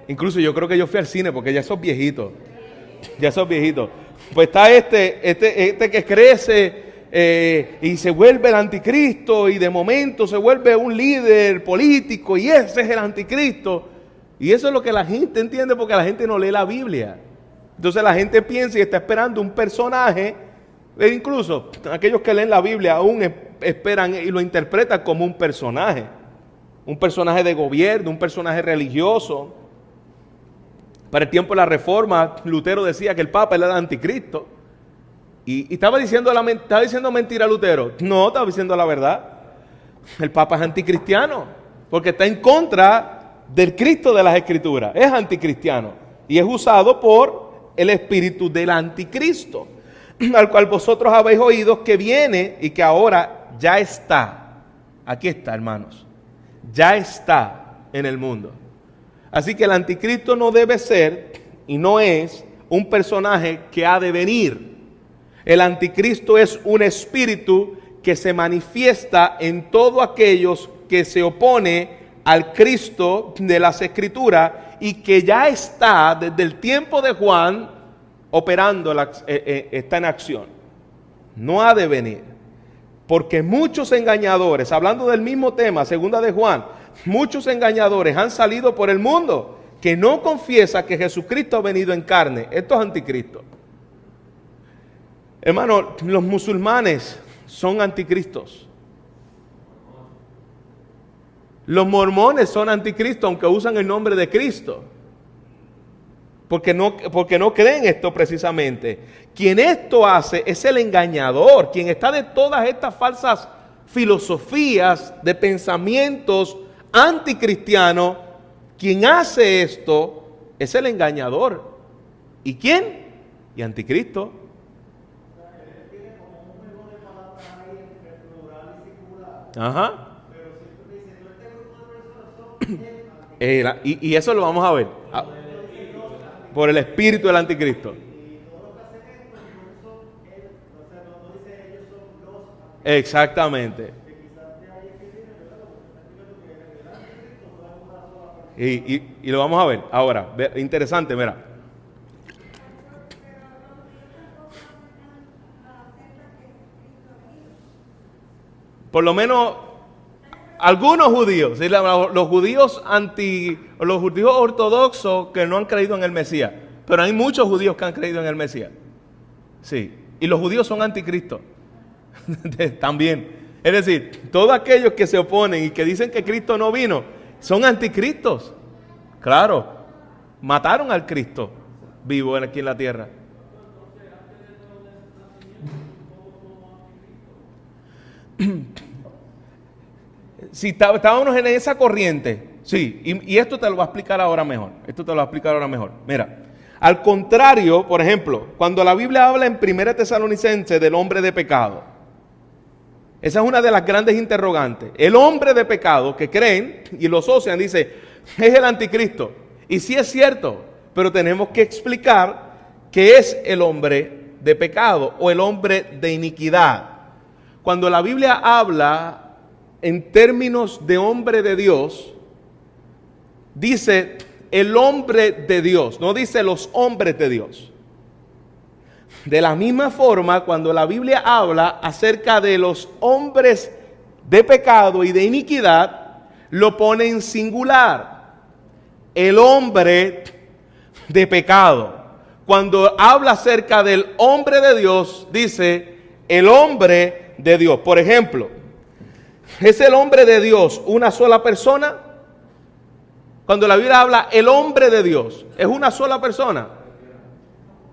A: Incluso yo creo que yo fui al cine porque ya sos viejitos. Ya sos viejitos. Pues está este que crece y se vuelve el anticristo y de momento se vuelve un líder político y ese es el anticristo. Y eso es lo que la gente entiende porque la gente no lee la Biblia. Entonces la gente piensa y está esperando un personaje, e incluso aquellos que leen la Biblia aún esperan y lo interpretan como un personaje de gobierno, un personaje religioso. Para el tiempo de la Reforma, Lutero decía que el Papa era el anticristo. Y estaba diciendo mentira Lutero. No, estaba diciendo la verdad. El Papa es anticristiano, porque está en contra del Cristo de las Escrituras. Es anticristiano y es usado por el espíritu del anticristo, al cual vosotros habéis oído que viene y que ahora ya está. Aquí está, hermanos. Ya está en el mundo. Así que el anticristo no debe ser y no es un personaje que ha de venir. El anticristo es un espíritu que se manifiesta en todos aquellos que se opone al Cristo de las Escrituras y que ya está desde el tiempo de Juan operando, está en acción. No ha de venir. Porque muchos engañadores, hablando del mismo tema, segunda de Juan, muchos engañadores han salido por el mundo que no confiesa que Jesucristo ha venido en carne. Esto es anticristo. Hermano, los musulmanes son anticristos. Los mormones son anticristos aunque usan el nombre de Cristo. Porque no creen esto precisamente. Quien esto hace es el engañador, quien está de todas estas falsas filosofías de pensamientos anticristianos. Quien hace esto es el engañador. ¿Y quién? Y anticristo. Ajá. Y eso lo vamos a ver. Por el espíritu del anticristo. Exactamente. Y lo vamos a ver. Ahora, interesante, mira. Por lo menos algunos judíos, ¿sí? los judíos ortodoxos que no han creído en el Mesías, pero hay muchos judíos que han creído en el Mesías. Sí, y los judíos son anticristos también. Es decir, todos aquellos que se oponen y que dicen que Cristo no vino, son anticristos. Claro, mataron al Cristo vivo aquí en la tierra. Si estábamos en esa corriente, sí, y esto te lo va a explicar ahora mejor. Mira, al contrario, por ejemplo, cuando la Biblia habla en 1 Tesalonicenses del hombre de pecado, esa es una de las grandes interrogantes. El hombre de pecado que creen y lo asocian, dice, es el anticristo. Y sí es cierto, pero tenemos que explicar qué es el hombre de pecado o el hombre de iniquidad. Cuando la Biblia habla en términos de hombre de Dios, dice el hombre de Dios, no dice los hombres de Dios. De la misma forma, cuando la Biblia habla acerca de los hombres de pecado y de iniquidad, lo pone en singular. El hombre de pecado. Cuando habla acerca del hombre de Dios, dice el hombre de Dios. Por ejemplo, ¿es el hombre de Dios una sola persona? Cuando la Biblia habla el hombre de Dios, ¿es una sola persona?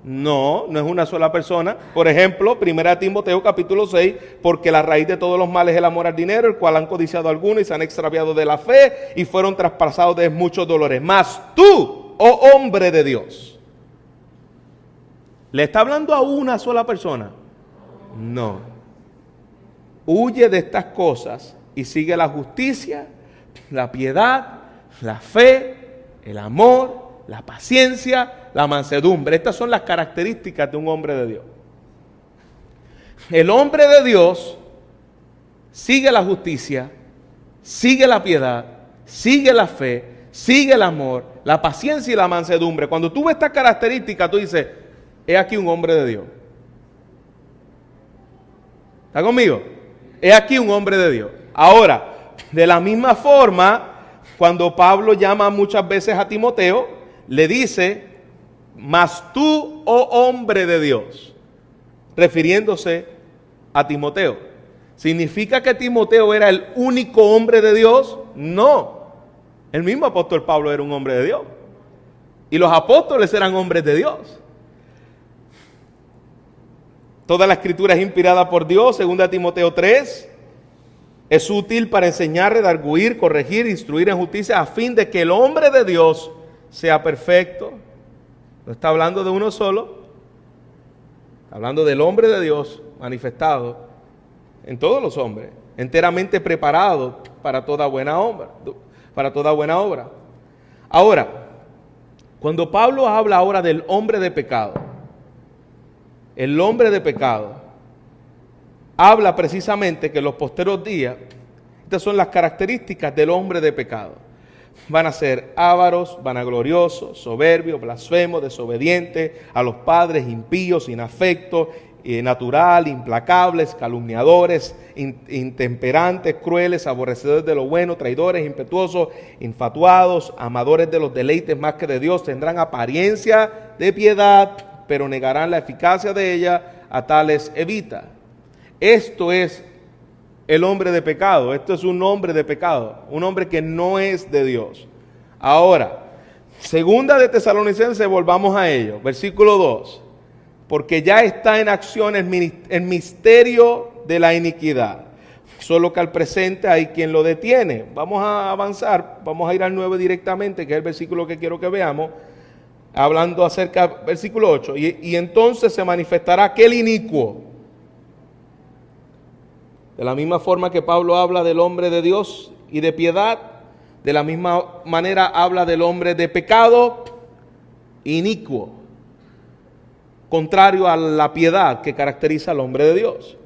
A: No, no es una sola persona. Por ejemplo, 1 Timoteo capítulo 6, porque la raíz de todos los males es el amor al dinero, el cual han codiciado algunos y se han extraviado de la fe y fueron traspasados de muchos dolores. Mas tú, oh hombre de Dios, ¿le está hablando a una sola persona? No. Huye de estas cosas y sigue la justicia, la piedad, la fe, el amor, la paciencia, la mansedumbre. Estas son las características de un hombre de Dios. El hombre de Dios sigue la justicia, sigue la piedad, sigue la fe, sigue el amor, la paciencia y la mansedumbre. Cuando tú ves estas características, tú dices, he aquí un hombre de Dios. ¿Está conmigo? He aquí un hombre de Dios. Ahora, de la misma forma, cuando Pablo llama muchas veces a Timoteo, le dice, mas tú, oh hombre de Dios, refiriéndose a Timoteo. ¿Significa que Timoteo era el único hombre de Dios? No. El mismo apóstol Pablo era un hombre de Dios. Y los apóstoles eran hombres de Dios. Toda la escritura es inspirada por Dios, 2 Timoteo 3. Es útil para enseñar, redarguir, corregir, instruir en justicia, a fin de que el hombre de Dios sea perfecto. No está hablando de uno solo. Está hablando del hombre de Dios manifestado en todos los hombres, enteramente preparado para toda buena obra. Ahora, cuando Pablo habla ahora del hombre de pecado, el hombre de pecado habla precisamente que en los posteros días, estas son las características del hombre de pecado. Van a ser ávaros, vanagloriosos, soberbios, blasfemos, desobedientes a los padres, impíos, sin afecto, natural, implacables, calumniadores, intemperantes, crueles, aborrecedores de lo bueno, traidores, impetuosos, infatuados, amadores de los deleites más que de Dios, tendrán apariencia de piedad, pero negarán la eficacia de ella, a tales evita. Esto es el hombre de pecado, esto es un hombre de pecado, un hombre que no es de Dios. Ahora, 2 de Tesalonicenses, volvamos a ello, versículo 2. Porque ya está en acción el misterio de la iniquidad, solo que al presente hay quien lo detiene. Vamos a avanzar, vamos a ir al 9 directamente, que es el versículo que quiero que veamos, hablando acerca, versículo 8, y entonces se manifestará aquel inicuo. De la misma forma que Pablo habla del hombre de Dios y de piedad, de la misma manera habla del hombre de pecado, inicuo, contrario a la piedad que caracteriza al hombre de Dios,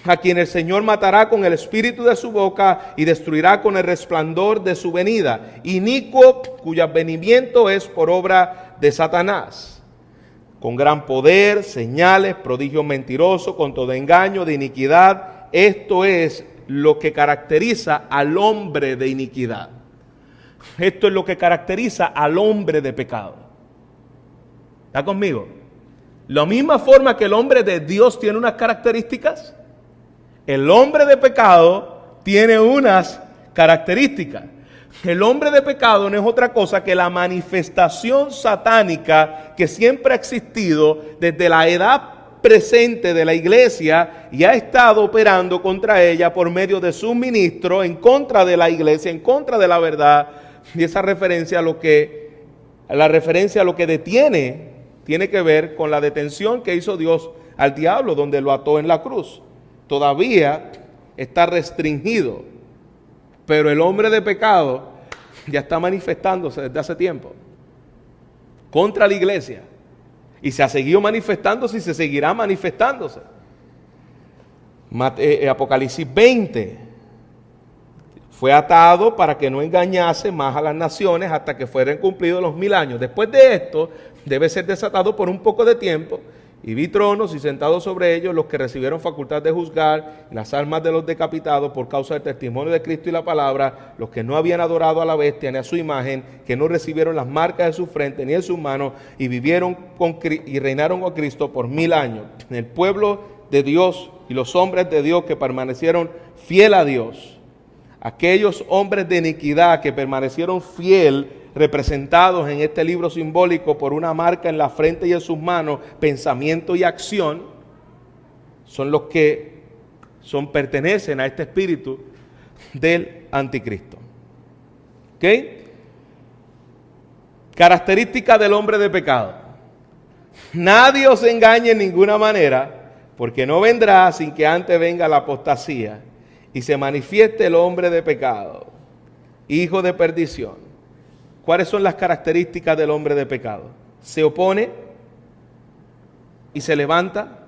A: a quien el Señor matará con el espíritu de su boca y destruirá con el resplandor de su venida, inicuo, cuyo advenimiento es por obra de Satanás, con gran poder, señales, prodigios mentirosos, con todo engaño de iniquidad. Esto es lo que caracteriza al hombre de iniquidad. Esto es lo que caracteriza al hombre de pecado. ¿Está conmigo? La misma forma que el hombre de Dios tiene unas características, el hombre de pecado tiene unas características. El hombre de pecado no es otra cosa que la manifestación satánica que siempre ha existido desde la edad presente de la iglesia y ha estado operando contra ella por medio de su ministro, en contra de la iglesia, en contra de la verdad. Y esa referencia a lo que detiene tiene que ver con la detención que hizo Dios al diablo, donde lo ató en la cruz. Todavía está restringido, pero el hombre de pecado ya está manifestándose desde hace tiempo contra la iglesia. Y se ha seguido manifestándose y se seguirá manifestándose. Apocalipsis 20. Fue atado para que no engañase más a las naciones hasta que fueran cumplidos los 1000 años. Después de esto, debe ser desatado por un poco de tiempo. Y vi tronos y sentados sobre ellos los que recibieron facultad de juzgar, las almas de los decapitados por causa del testimonio de Cristo y la palabra, los que no habían adorado a la bestia ni a su imagen, que no recibieron las marcas de su frente ni en sus manos, y vivieron y reinaron con Cristo por 1000 años. El pueblo de Dios y los hombres de Dios que permanecieron fiel a Dios, aquellos hombres de iniquidad que permanecieron fiel, representados en este libro simbólico por una marca en la frente y en sus manos, pensamiento y acción, son los que pertenecen a este espíritu del anticristo. ¿Ok? Característica del hombre de pecado. Nadie os engañe en ninguna manera, porque no vendrá sin que antes venga la apostasía y se manifieste el hombre de pecado, hijo de perdición. ¿Cuáles son las características del hombre de pecado? se opone y se levanta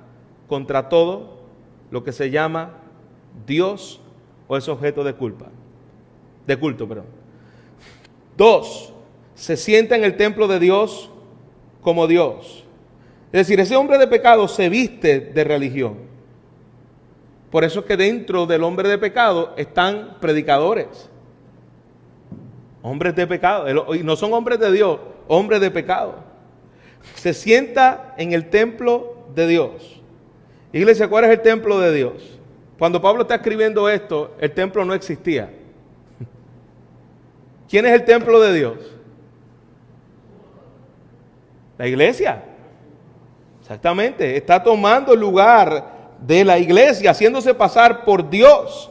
A: contra todo lo que se llama Dios o es objeto de culto. 2, se sienta en el templo de Dios como Dios. Es decir, ese hombre de pecado se viste de religión. Por eso es que dentro del hombre de pecado están predicadores. Hombres de pecado. Y no son hombres de Dios, hombres de pecado. Se sienta en el templo de Dios. Iglesia, ¿cuál es el templo de Dios? Cuando Pablo está escribiendo esto, el templo no existía. ¿Quién es el templo de Dios? La iglesia. Exactamente. Está tomando el lugar de la iglesia, haciéndose pasar por Dios.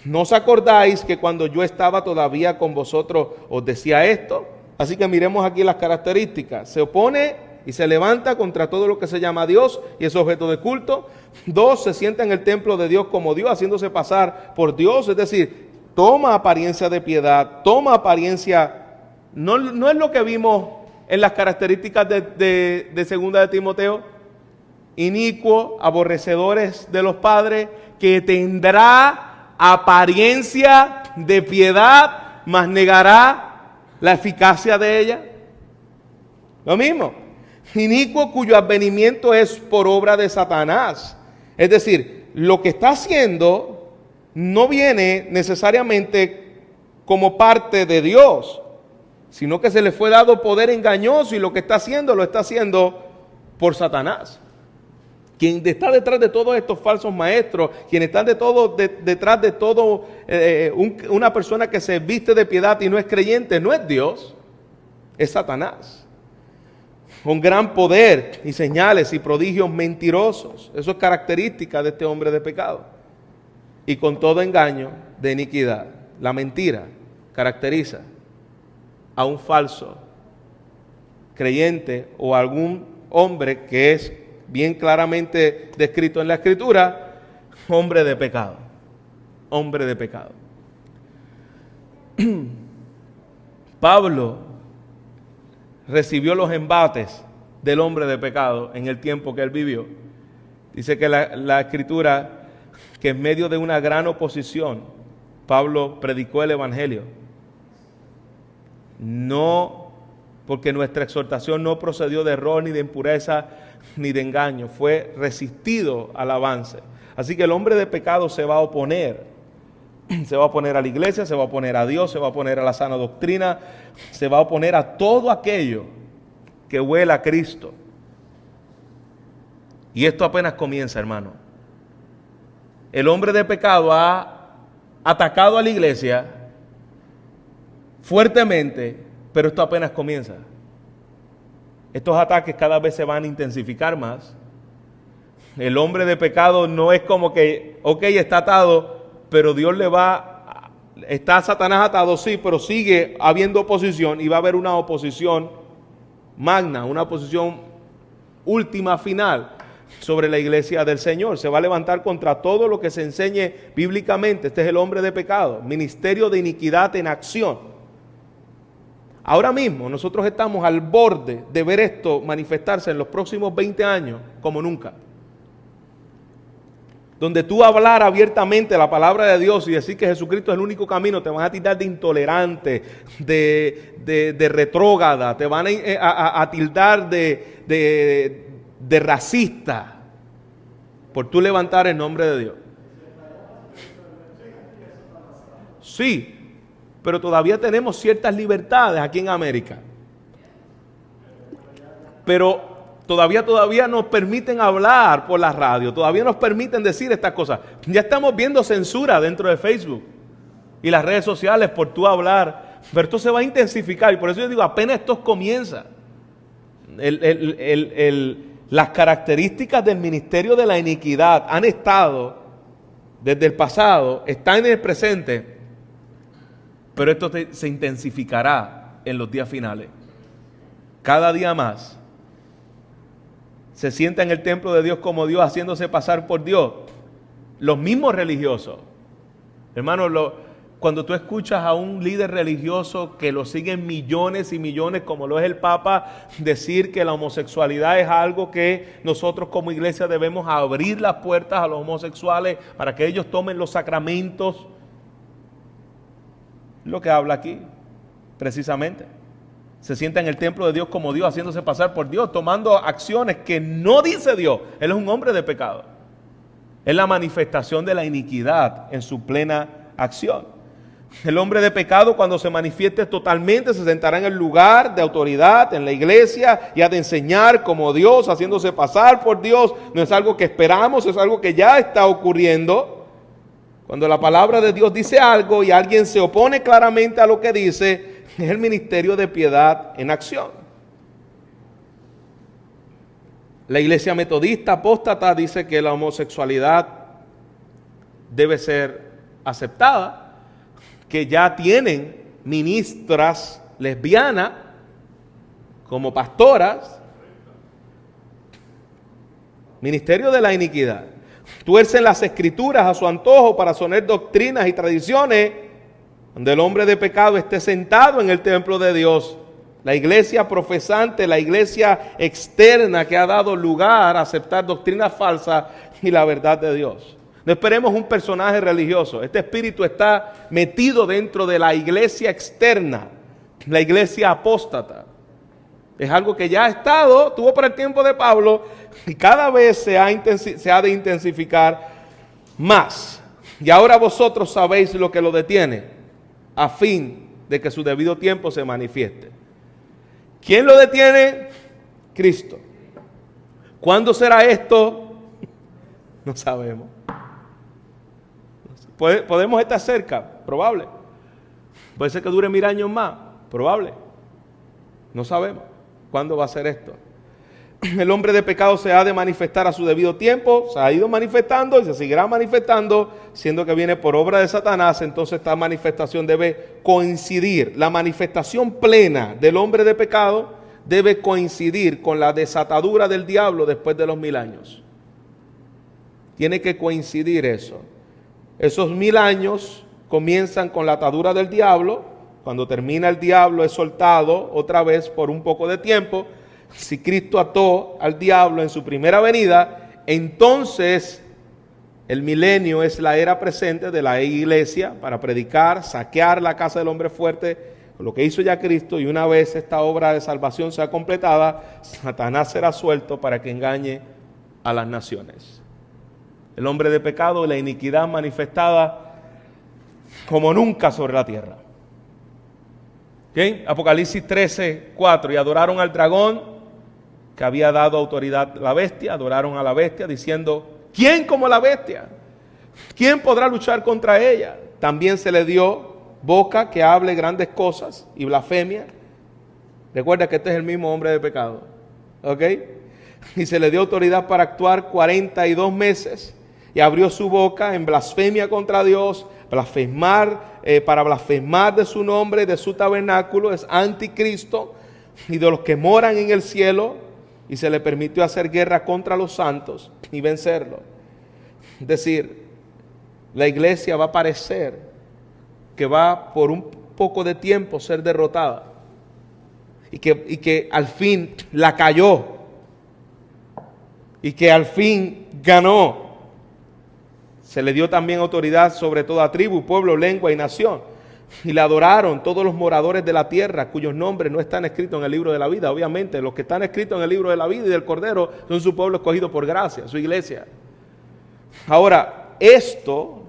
A: ¿No os acordáis que cuando yo estaba todavía con vosotros os decía esto? Así que miremos aquí las características. Se opone y se levanta contra todo lo que se llama Dios y es objeto de culto. 2, se sienta en el templo de Dios como Dios, haciéndose pasar por Dios, es decir, toma apariencia de piedad, toma apariencia, no es lo que vimos en las características de segunda de Timoteo, inicuo, aborrecedores de los padres, que tendrá apariencia de piedad, mas negará la eficacia de ella. Lo mismo, inicuo cuyo advenimiento es por obra de Satanás. Es decir, lo que está haciendo no viene necesariamente como parte de Dios, sino que se le fue dado poder engañoso y lo que está haciendo lo está haciendo por Satanás. Quien está detrás de todos estos falsos maestros, quien está detrás de todo una persona que se viste de piedad y no es creyente, no es Dios, es Satanás. Con gran poder y señales y prodigios mentirosos. Eso es característica de este hombre de pecado. Y con todo engaño de iniquidad. La mentira caracteriza a un falso creyente o a algún hombre que es bien claramente descrito en la Escritura, hombre de pecado. Hombre de pecado. Pablo recibió los embates del hombre de pecado en el tiempo que él vivió. Dice que la Escritura, que en medio de una gran oposición, Pablo predicó el Evangelio. No, porque nuestra exhortación no procedió de error, ni de impureza, ni de engaño. Fue resistido al avance. Así que el hombre de pecado se va a oponer. Se va a oponer a la iglesia, se va a oponer a Dios, se va a oponer a la sana doctrina, se va a oponer a todo aquello que huela a Cristo. Y esto apenas comienza, hermano. El hombre de pecado ha atacado a la iglesia fuertemente, pero esto apenas comienza. Estos ataques cada vez se van a intensificar más. El hombre de pecado no es como que, ok, está atado, pero Dios está Satanás atado, sí, pero sigue habiendo oposición y va a haber una oposición magna, una oposición última, final, sobre la iglesia del Señor. Se va a levantar contra todo lo que se enseñe bíblicamente. Este es el hombre de pecado, ministerio de iniquidad en acción. Ahora mismo nosotros estamos al borde de ver esto manifestarse en los próximos 20 años como nunca. Donde tú hablar abiertamente la palabra de Dios y decir que Jesucristo es el único camino, te van a tildar de intolerante, de retrógrada, te van a tildar de racista por tú levantar el nombre de Dios. Sí, pero todavía tenemos ciertas libertades aquí en América. Pero todavía nos permiten hablar por la radio, todavía nos permiten decir estas cosas. Ya estamos viendo censura dentro de Facebook y las redes sociales por tú hablar, pero esto se va a intensificar y por eso yo digo, apenas esto comienza. Las características del ministerio de la iniquidad han estado desde el pasado, están en el presente, pero esto se intensificará en los días finales. Cada día más. Se sienta en el templo de Dios como Dios, haciéndose pasar por Dios. Los mismos religiosos. Hermanos, Cuando tú escuchas a un líder religioso que lo siguen millones y millones, como lo es el Papa, decir que la homosexualidad es algo que nosotros como iglesia debemos abrir las puertas a los homosexuales para que ellos tomen los sacramentos, lo que habla aquí, precisamente. Se sienta en el templo de Dios como Dios, haciéndose pasar por Dios, tomando acciones que no dice Dios. Él es un hombre de pecado. Es la manifestación de la iniquidad en su plena acción. El hombre de pecado, cuando se manifieste totalmente, se sentará en el lugar de autoridad en la iglesia y ha de enseñar como Dios, haciéndose pasar por Dios. No es algo que esperamos, es algo que ya está ocurriendo. Cuando la palabra de Dios dice algo y alguien se opone claramente a lo que dice, es el ministerio de piedad en acción. La iglesia metodista apóstata dice que la homosexualidad debe ser aceptada, que ya tienen ministras lesbianas como pastoras. Ministerio de la iniquidad. Tuercen las escrituras a su antojo para sostener doctrinas y tradiciones donde el hombre de pecado esté sentado en el templo de Dios. La iglesia profesante, la iglesia externa que ha dado lugar a aceptar doctrinas falsas y la verdad de Dios. No esperemos un personaje religioso. Este espíritu está metido dentro de la iglesia externa, la iglesia apóstata. Es algo que ya ha estado, tuvo por el tiempo de Pablo y cada vez se ha de intensificar más. Y ahora vosotros sabéis lo que lo detiene, a fin de que su debido tiempo se manifieste. ¿Quién lo detiene? Cristo. ¿Cuándo será esto? No sabemos. ¿Podemos estar cerca? Probable. Puede ser que dure 1000 años más. Probable. No sabemos cuándo va a ser esto. El hombre de pecado se ha de manifestar a su debido tiempo. Se ha ido manifestando y se seguirá manifestando, siendo que viene por obra de Satanás. Entonces esta manifestación debe coincidir. La manifestación plena del hombre de pecado debe coincidir con la desatadura del diablo después de los 1000 años. Tiene que coincidir eso. Esos 1000 años comienzan con la atadura del diablo. Cuando termina el diablo es soltado otra vez por un poco de tiempo. Si Cristo ató al diablo en su primera venida, entonces el milenio es la era presente de la iglesia para predicar, saquear la casa del hombre fuerte, lo que hizo ya Cristo, y una vez esta obra de salvación sea completada, Satanás será suelto para que engañe a las naciones. El hombre de pecado y la iniquidad manifestada como nunca sobre la tierra. ¿Okay? Apocalipsis 13:4, y adoraron al dragón que había dado autoridad a la bestia, adoraron a la bestia diciendo, ¿quién como la bestia? ¿Quién podrá luchar contra ella? También se le dio boca que hable grandes cosas y blasfemia. Recuerda que este es el mismo hombre de pecado. ¿Ok? Y se le dio autoridad para actuar 42 meses. Y abrió su boca en blasfemia contra Dios, para blasfemar de su nombre, de su tabernáculo, es anticristo, y de los que moran en el cielo, y se le permitió hacer guerra contra los santos y vencerlo. Es decir, la iglesia va a parecer que va por un poco de tiempo ser derrotada, y que al fin la cayó, y que al fin ganó. Se le dio también autoridad sobre toda tribu, pueblo, lengua y nación. Y le adoraron todos los moradores de la tierra, cuyos nombres no están escritos en el libro de la vida. Obviamente, los que están escritos en el libro de la vida y del Cordero son su pueblo escogido por gracia, su iglesia. Ahora, esto,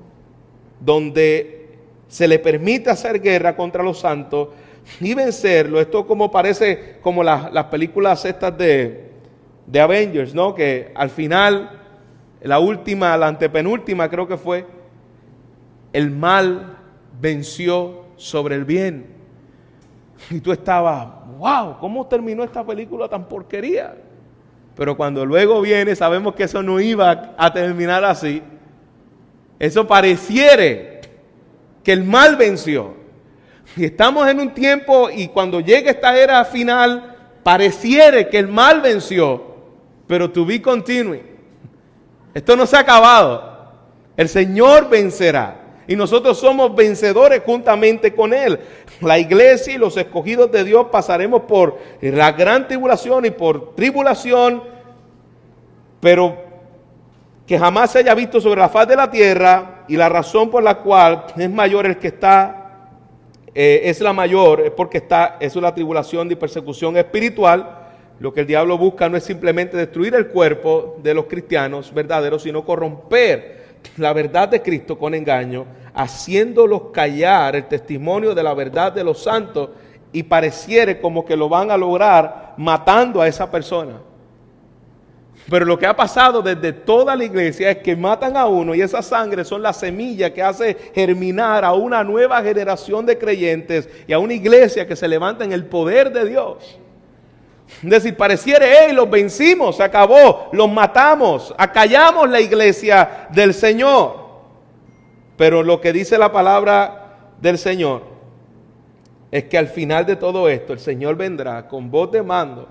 A: donde se le permite hacer guerra contra los santos y vencerlo, esto como parece como las películas estas de Avengers, ¿no? Que al final, la antepenúltima creo que fue, el mal venció sobre el bien. Y tú estabas, wow, ¿cómo terminó esta película tan porquería? Pero cuando luego viene, sabemos que eso no iba a terminar así. Eso pareciere que el mal venció. Y estamos en un tiempo, y cuando llegue esta era final, pareciere que el mal venció, pero to be continuing. Esto no se ha acabado. El Señor vencerá. y nosotros somos vencedores juntamente con Él. La iglesia y los escogidos de Dios pasaremos por la gran tribulación y por tribulación, pero que jamás se haya visto sobre la faz de la tierra, y la razón por la cual es mayor el que está, es la mayor, es porque es una tribulación y persecución espiritual. Lo que el diablo busca no es simplemente destruir el cuerpo de los cristianos verdaderos, sino corromper la verdad de Cristo con engaño, haciéndolos callar el testimonio de la verdad de los santos, y pareciere como que lo van a lograr matando a esa persona. Pero lo que ha pasado desde toda la iglesia es que matan a uno, y esa sangre son la semilla que hace germinar a una nueva generación de creyentes y a una iglesia que se levanta en el poder de Dios. Es decir, pareciera, los vencimos, se acabó, los matamos, acallamos la iglesia del Señor. Pero lo que dice la palabra del Señor es que al final de todo esto el Señor vendrá con voz de mando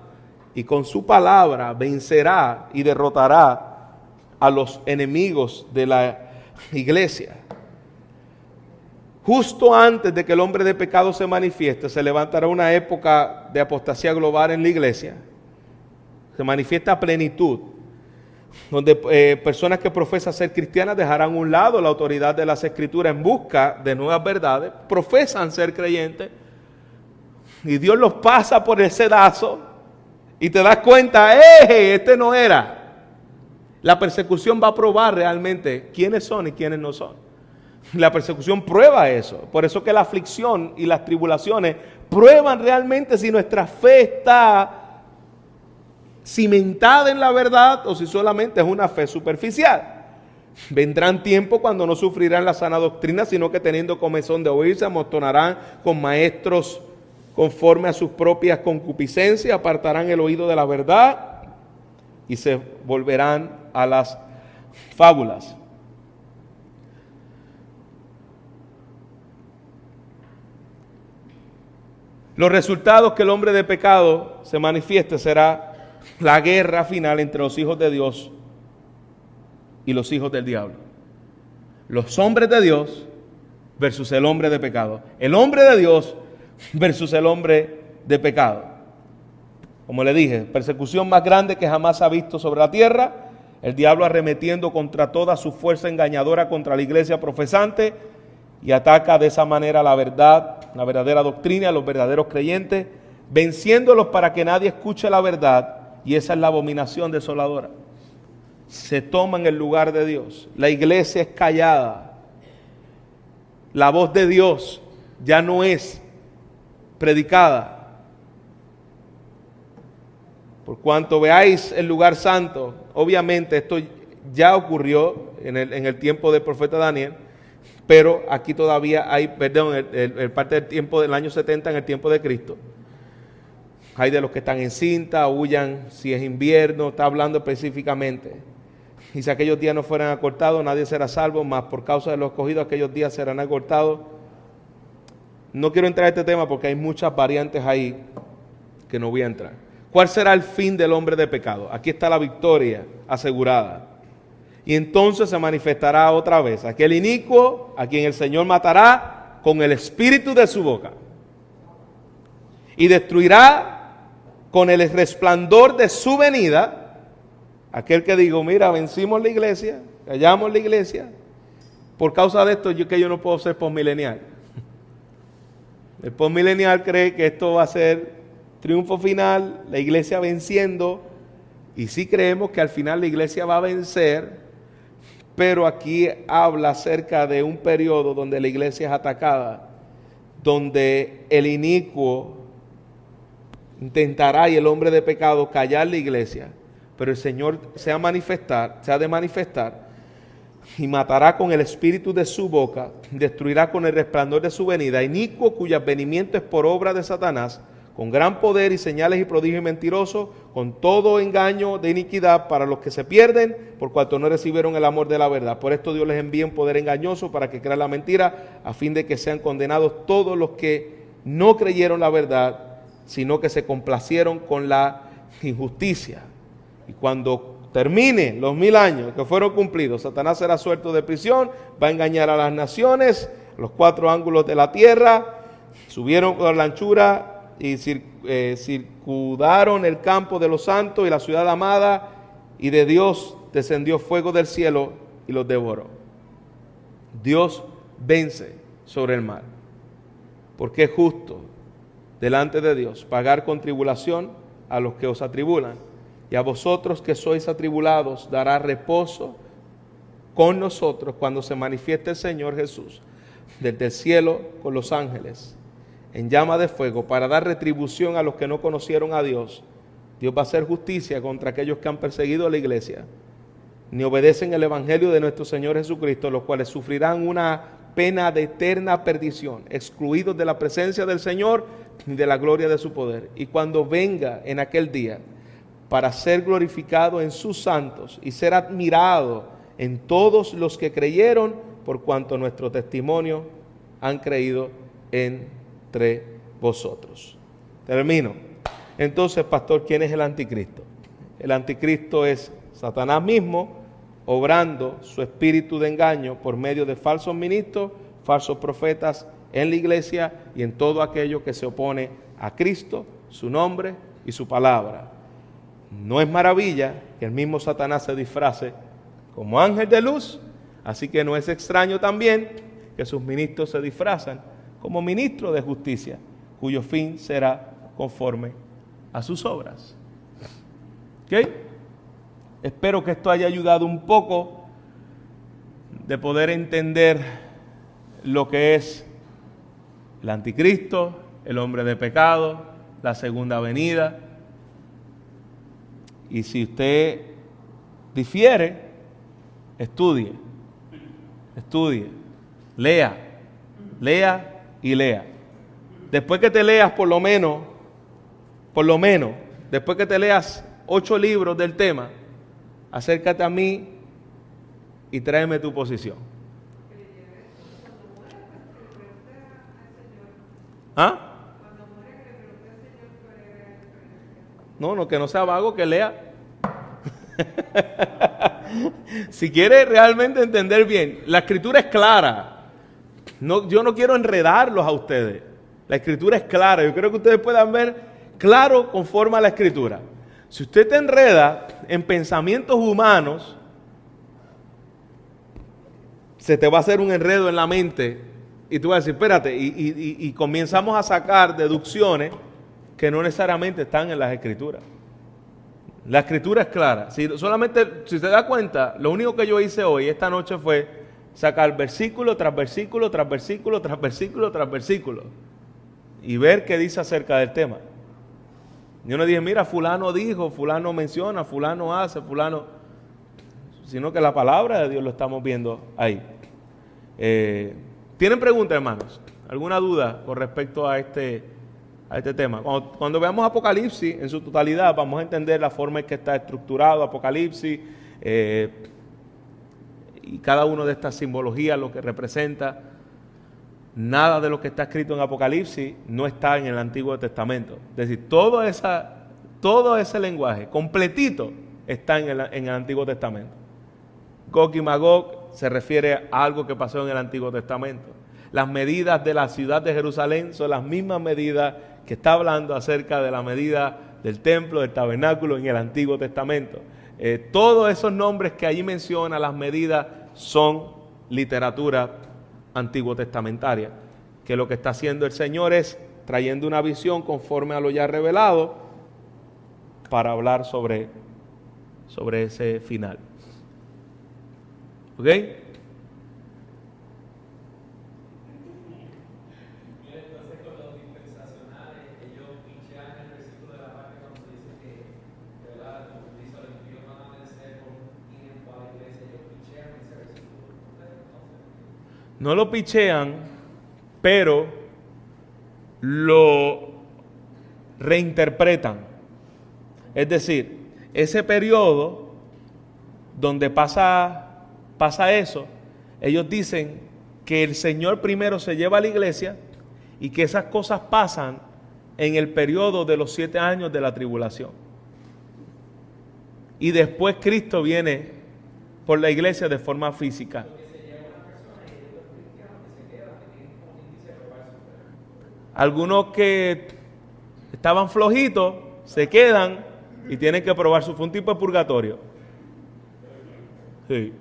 A: y con su palabra vencerá y derrotará a los enemigos de la iglesia. Justo antes de que el hombre de pecado se manifieste, se levantará una época de apostasía global en la iglesia. Se manifiesta a plenitud, donde personas que profesan ser cristianas dejarán a un lado la autoridad de las Escrituras en busca de nuevas verdades, profesan ser creyentes, y Dios los pasa por el sedazo, y te das cuenta, este no era. La persecución va a probar realmente quiénes son y quiénes no son. La persecución prueba eso. Por eso que la aflicción y las tribulaciones prueban realmente si nuestra fe está cimentada en la verdad o si solamente es una fe superficial. Vendrán tiempos cuando no sufrirán la sana doctrina, sino que teniendo comezón de oír, se amontonarán con maestros conforme a sus propias concupiscencias, apartarán el oído de la verdad y se volverán a las fábulas. Los resultados que el hombre de pecado se manifieste será la guerra final entre los hijos de Dios y los hijos del diablo. Los hombres de Dios versus el hombre de pecado. El hombre de Dios versus el hombre de pecado. Como le dije, persecución más grande que jamás se ha visto sobre la tierra. El diablo arremetiendo contra toda su fuerza engañadora contra la iglesia profesante, y ataca de esa manera la verdad, la verdadera doctrina, los verdaderos creyentes, venciéndolos para que nadie escuche la verdad, y esa es la abominación desoladora. Se toman el lugar de Dios, la iglesia es callada, la voz de Dios ya no es predicada. Por cuanto veáis el lugar santo, obviamente esto ya ocurrió en el tiempo del profeta Daniel, pero aquí todavía hay, el parte del tiempo del año 70 en el tiempo de Cristo. Hay de los que están en cinta, huyan si es invierno, está hablando específicamente. Y si aquellos días no fueran acortados, nadie será salvo, mas por causa de los escogidos aquellos días serán acortados. No quiero entrar en este tema porque hay muchas variantes ahí que no voy a entrar. ¿Cuál será el fin del hombre de pecado? Aquí está la victoria asegurada. Y entonces se manifestará otra vez aquel inicuo a quien el Señor matará con el espíritu de su boca. Y destruirá con el resplandor de su venida aquel que digo, mira, vencimos la iglesia, callamos la iglesia. Por causa de esto, yo no puedo ser postmilenial. El postmilenial cree que esto va a ser triunfo final, la iglesia venciendo, y sí creemos que al final la iglesia va a vencer, pero aquí habla acerca de un periodo donde la iglesia es atacada, donde el inicuo intentará y el hombre de pecado callar la iglesia, pero el Señor se ha de manifestar y matará con el espíritu de su boca, destruirá con el resplandor de su venida, inicuo cuyo advenimiento es por obra de Satanás, con gran poder y señales y prodigios mentirosos, con todo engaño de iniquidad para los que se pierden, por cuanto no recibieron el amor de la verdad. Por esto Dios les envía un poder engañoso para que crean la mentira, a fin de que sean condenados todos los que no creyeron la verdad, sino que se complacieron con la injusticia. Y cuando termine los 1000 años que fueron cumplidos, Satanás será suelto de prisión, va a engañar a las naciones, los 4 ángulos de la tierra, subieron con la anchura y circundaron el campo de los santos y la ciudad amada, y de Dios descendió fuego del cielo y los devoró. Dios vence sobre el mal, porque es justo delante de Dios pagar con tribulación a los que os atribulan, y a vosotros que sois atribulados dará reposo con nosotros cuando se manifieste el Señor Jesús desde el cielo con los ángeles en llama de fuego para dar retribución a los que no conocieron a Dios. Dios va a hacer justicia contra aquellos que han perseguido a la iglesia ni obedecen el evangelio de nuestro Señor Jesucristo, los cuales sufrirán una pena de eterna perdición, excluidos de la presencia del Señor y de la gloria de su poder. Y cuando venga en aquel día para ser glorificado en sus santos y ser admirado en todos los que creyeron, por cuanto nuestro testimonio han creído entre vosotros. Termino. Entonces, pastor, ¿quién es el anticristo? El anticristo es Satanás mismo, obrando su espíritu de engaño por medio de falsos ministros, falsos profetas en la iglesia y en todo aquello que se opone a Cristo, su nombre y su palabra. No es maravilla que el mismo Satanás se disfrace como ángel de luz, así que no es extraño también que sus ministros se disfrazan como ministros de justicia, cuyo fin será conforme a sus obras. ¿Ok? Espero que esto haya ayudado un poco de poder entender lo que es el anticristo, el hombre de pecado, la segunda venida. Y si usted difiere, estudie, lea y lea. Después que te leas por lo menos, después que te leas 8 libros del tema, acércate a mí y tráeme tu posición. ¿Ah? No, que no sea vago, que lea. Si quiere realmente entender bien, la escritura es clara. Yo no quiero enredarlos a ustedes. La escritura es clara. Yo creo que ustedes puedan ver claro conforme a la escritura. Si usted te enreda en pensamientos humanos, se te va a hacer un enredo en la mente y tú vas a decir, espérate, y comenzamos a sacar deducciones que no necesariamente están en las escrituras. La escritura es clara. Si se da cuenta, lo único que yo hice hoy, esta noche, fue sacar versículo tras versículo, tras versículo, tras versículo, tras versículo, y ver qué dice acerca del tema. Yo no dije, mira, fulano dijo, fulano menciona, fulano hace, fulano, sino que la palabra de Dios lo estamos viendo ahí. ¿Tienen preguntas, hermanos? ¿Alguna duda con respecto a este tema? Cuando veamos Apocalipsis en su totalidad, vamos a entender la forma en que está estructurado Apocalipsis, y cada una de estas simbologías, lo que representa. Nada de lo que está escrito en Apocalipsis no está en el Antiguo Testamento. Es decir, todo ese lenguaje completito está en el Antiguo Testamento. Gog y Magog se refiere a algo que pasó en el Antiguo Testamento. Las medidas de la ciudad de Jerusalén son las mismas medidas que está hablando acerca de la medida del templo, del tabernáculo en el Antiguo Testamento. Todos esos nombres que allí menciona, las medidas, son literatura antiguo testamentaria, que lo que está haciendo el Señor es trayendo una visión conforme a lo ya revelado para hablar sobre ese final. ¿Ok? No lo pichean, pero lo reinterpretan. Es decir, ese periodo donde pasa eso, ellos dicen que el Señor primero se lleva a la iglesia y que esas cosas pasan en el periodo de los 7 años de la tribulación. y después Cristo viene por la iglesia de forma física. Algunos que estaban flojitos se quedan y tienen que probar fue un tipo de purgatorio. Sí.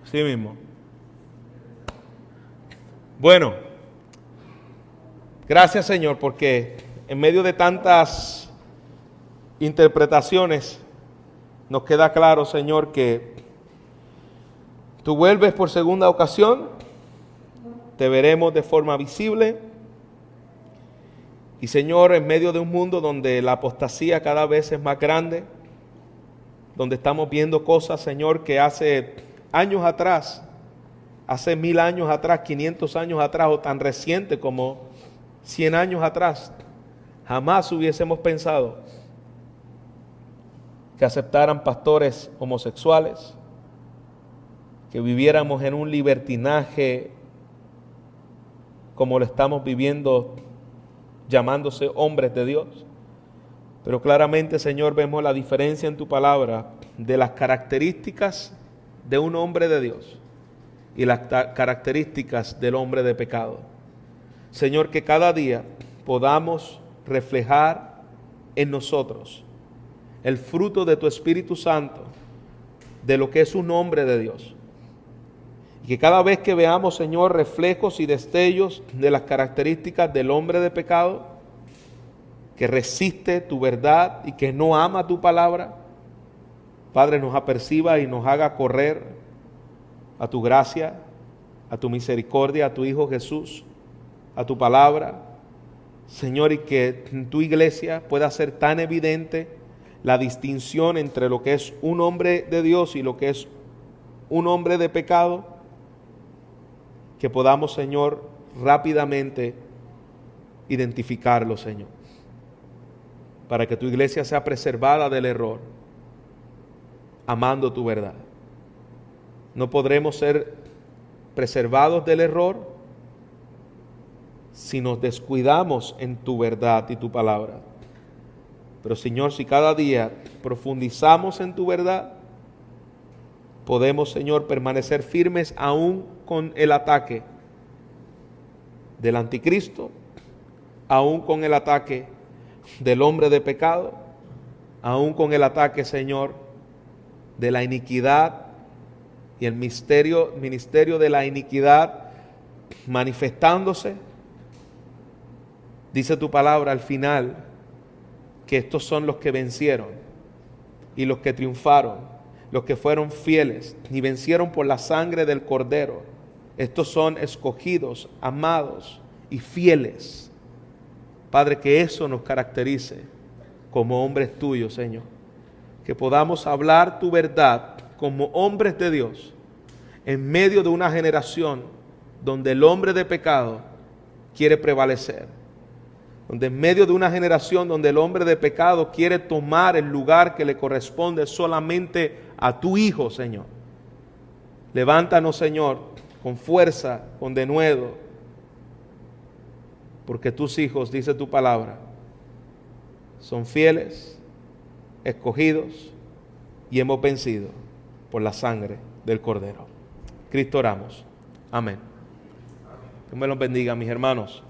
A: Sí mismo. Bueno, gracias Señor, porque en medio de tantas interpretaciones nos queda claro, Señor, que tú vuelves por segunda ocasión, te veremos de forma visible. Y Señor, en medio de un mundo donde la apostasía cada vez es más grande, donde estamos viendo cosas, Señor, que hace años atrás, hace 1000 años atrás, 500 años atrás, o tan reciente como 100 años atrás, jamás hubiésemos pensado que aceptaran pastores homosexuales, que viviéramos en un libertinaje como lo estamos viviendo, llamándose hombres de Dios. Pero claramente, Señor, vemos la diferencia en tu palabra de las características de un hombre de Dios y las características del hombre de pecado. Señor, que cada día podamos reflejar en nosotros el fruto de tu Espíritu Santo, de lo que es un hombre de Dios. Y que cada vez que veamos, Señor, reflejos y destellos de las características del hombre de pecado, que resiste tu verdad y que no ama tu palabra, Padre, nos aperciba y nos haga correr a tu gracia, a tu misericordia, a tu Hijo Jesús, a tu palabra, Señor, y que en tu iglesia pueda ser tan evidente la distinción entre lo que es un hombre de Dios y lo que es un hombre de pecado, que podamos, Señor, rápidamente identificarlo, Señor, para que tu iglesia sea preservada del error, amando tu verdad. No podremos ser preservados del error si nos descuidamos en tu verdad y tu palabra. Pero, Señor, si cada día profundizamos en tu verdad, podemos, Señor, permanecer firmes aún con el ataque del anticristo, aún con el ataque del hombre de pecado, aún con el ataque, Señor, de la iniquidad y el ministerio de la iniquidad manifestándose. Dice tu palabra al final que estos son los que vencieron y los que triunfaron, los que fueron fieles y vencieron por la sangre del Cordero. Estos son escogidos, amados y fieles. Padre, que eso nos caracterice como hombres tuyos, Señor. Que podamos hablar tu verdad como hombres de Dios en medio de una generación donde el hombre de pecado quiere prevalecer. Donde en medio de una generación donde el hombre de pecado quiere tomar el lugar que le corresponde solamente a tu Hijo, Señor. Levántanos, Señor, con fuerza, con denuedo, porque tus hijos, dice tu palabra, son fieles, escogidos y hemos vencido por la sangre del Cordero. Cristo oramos. Amén. Dios me los bendiga, mis hermanos.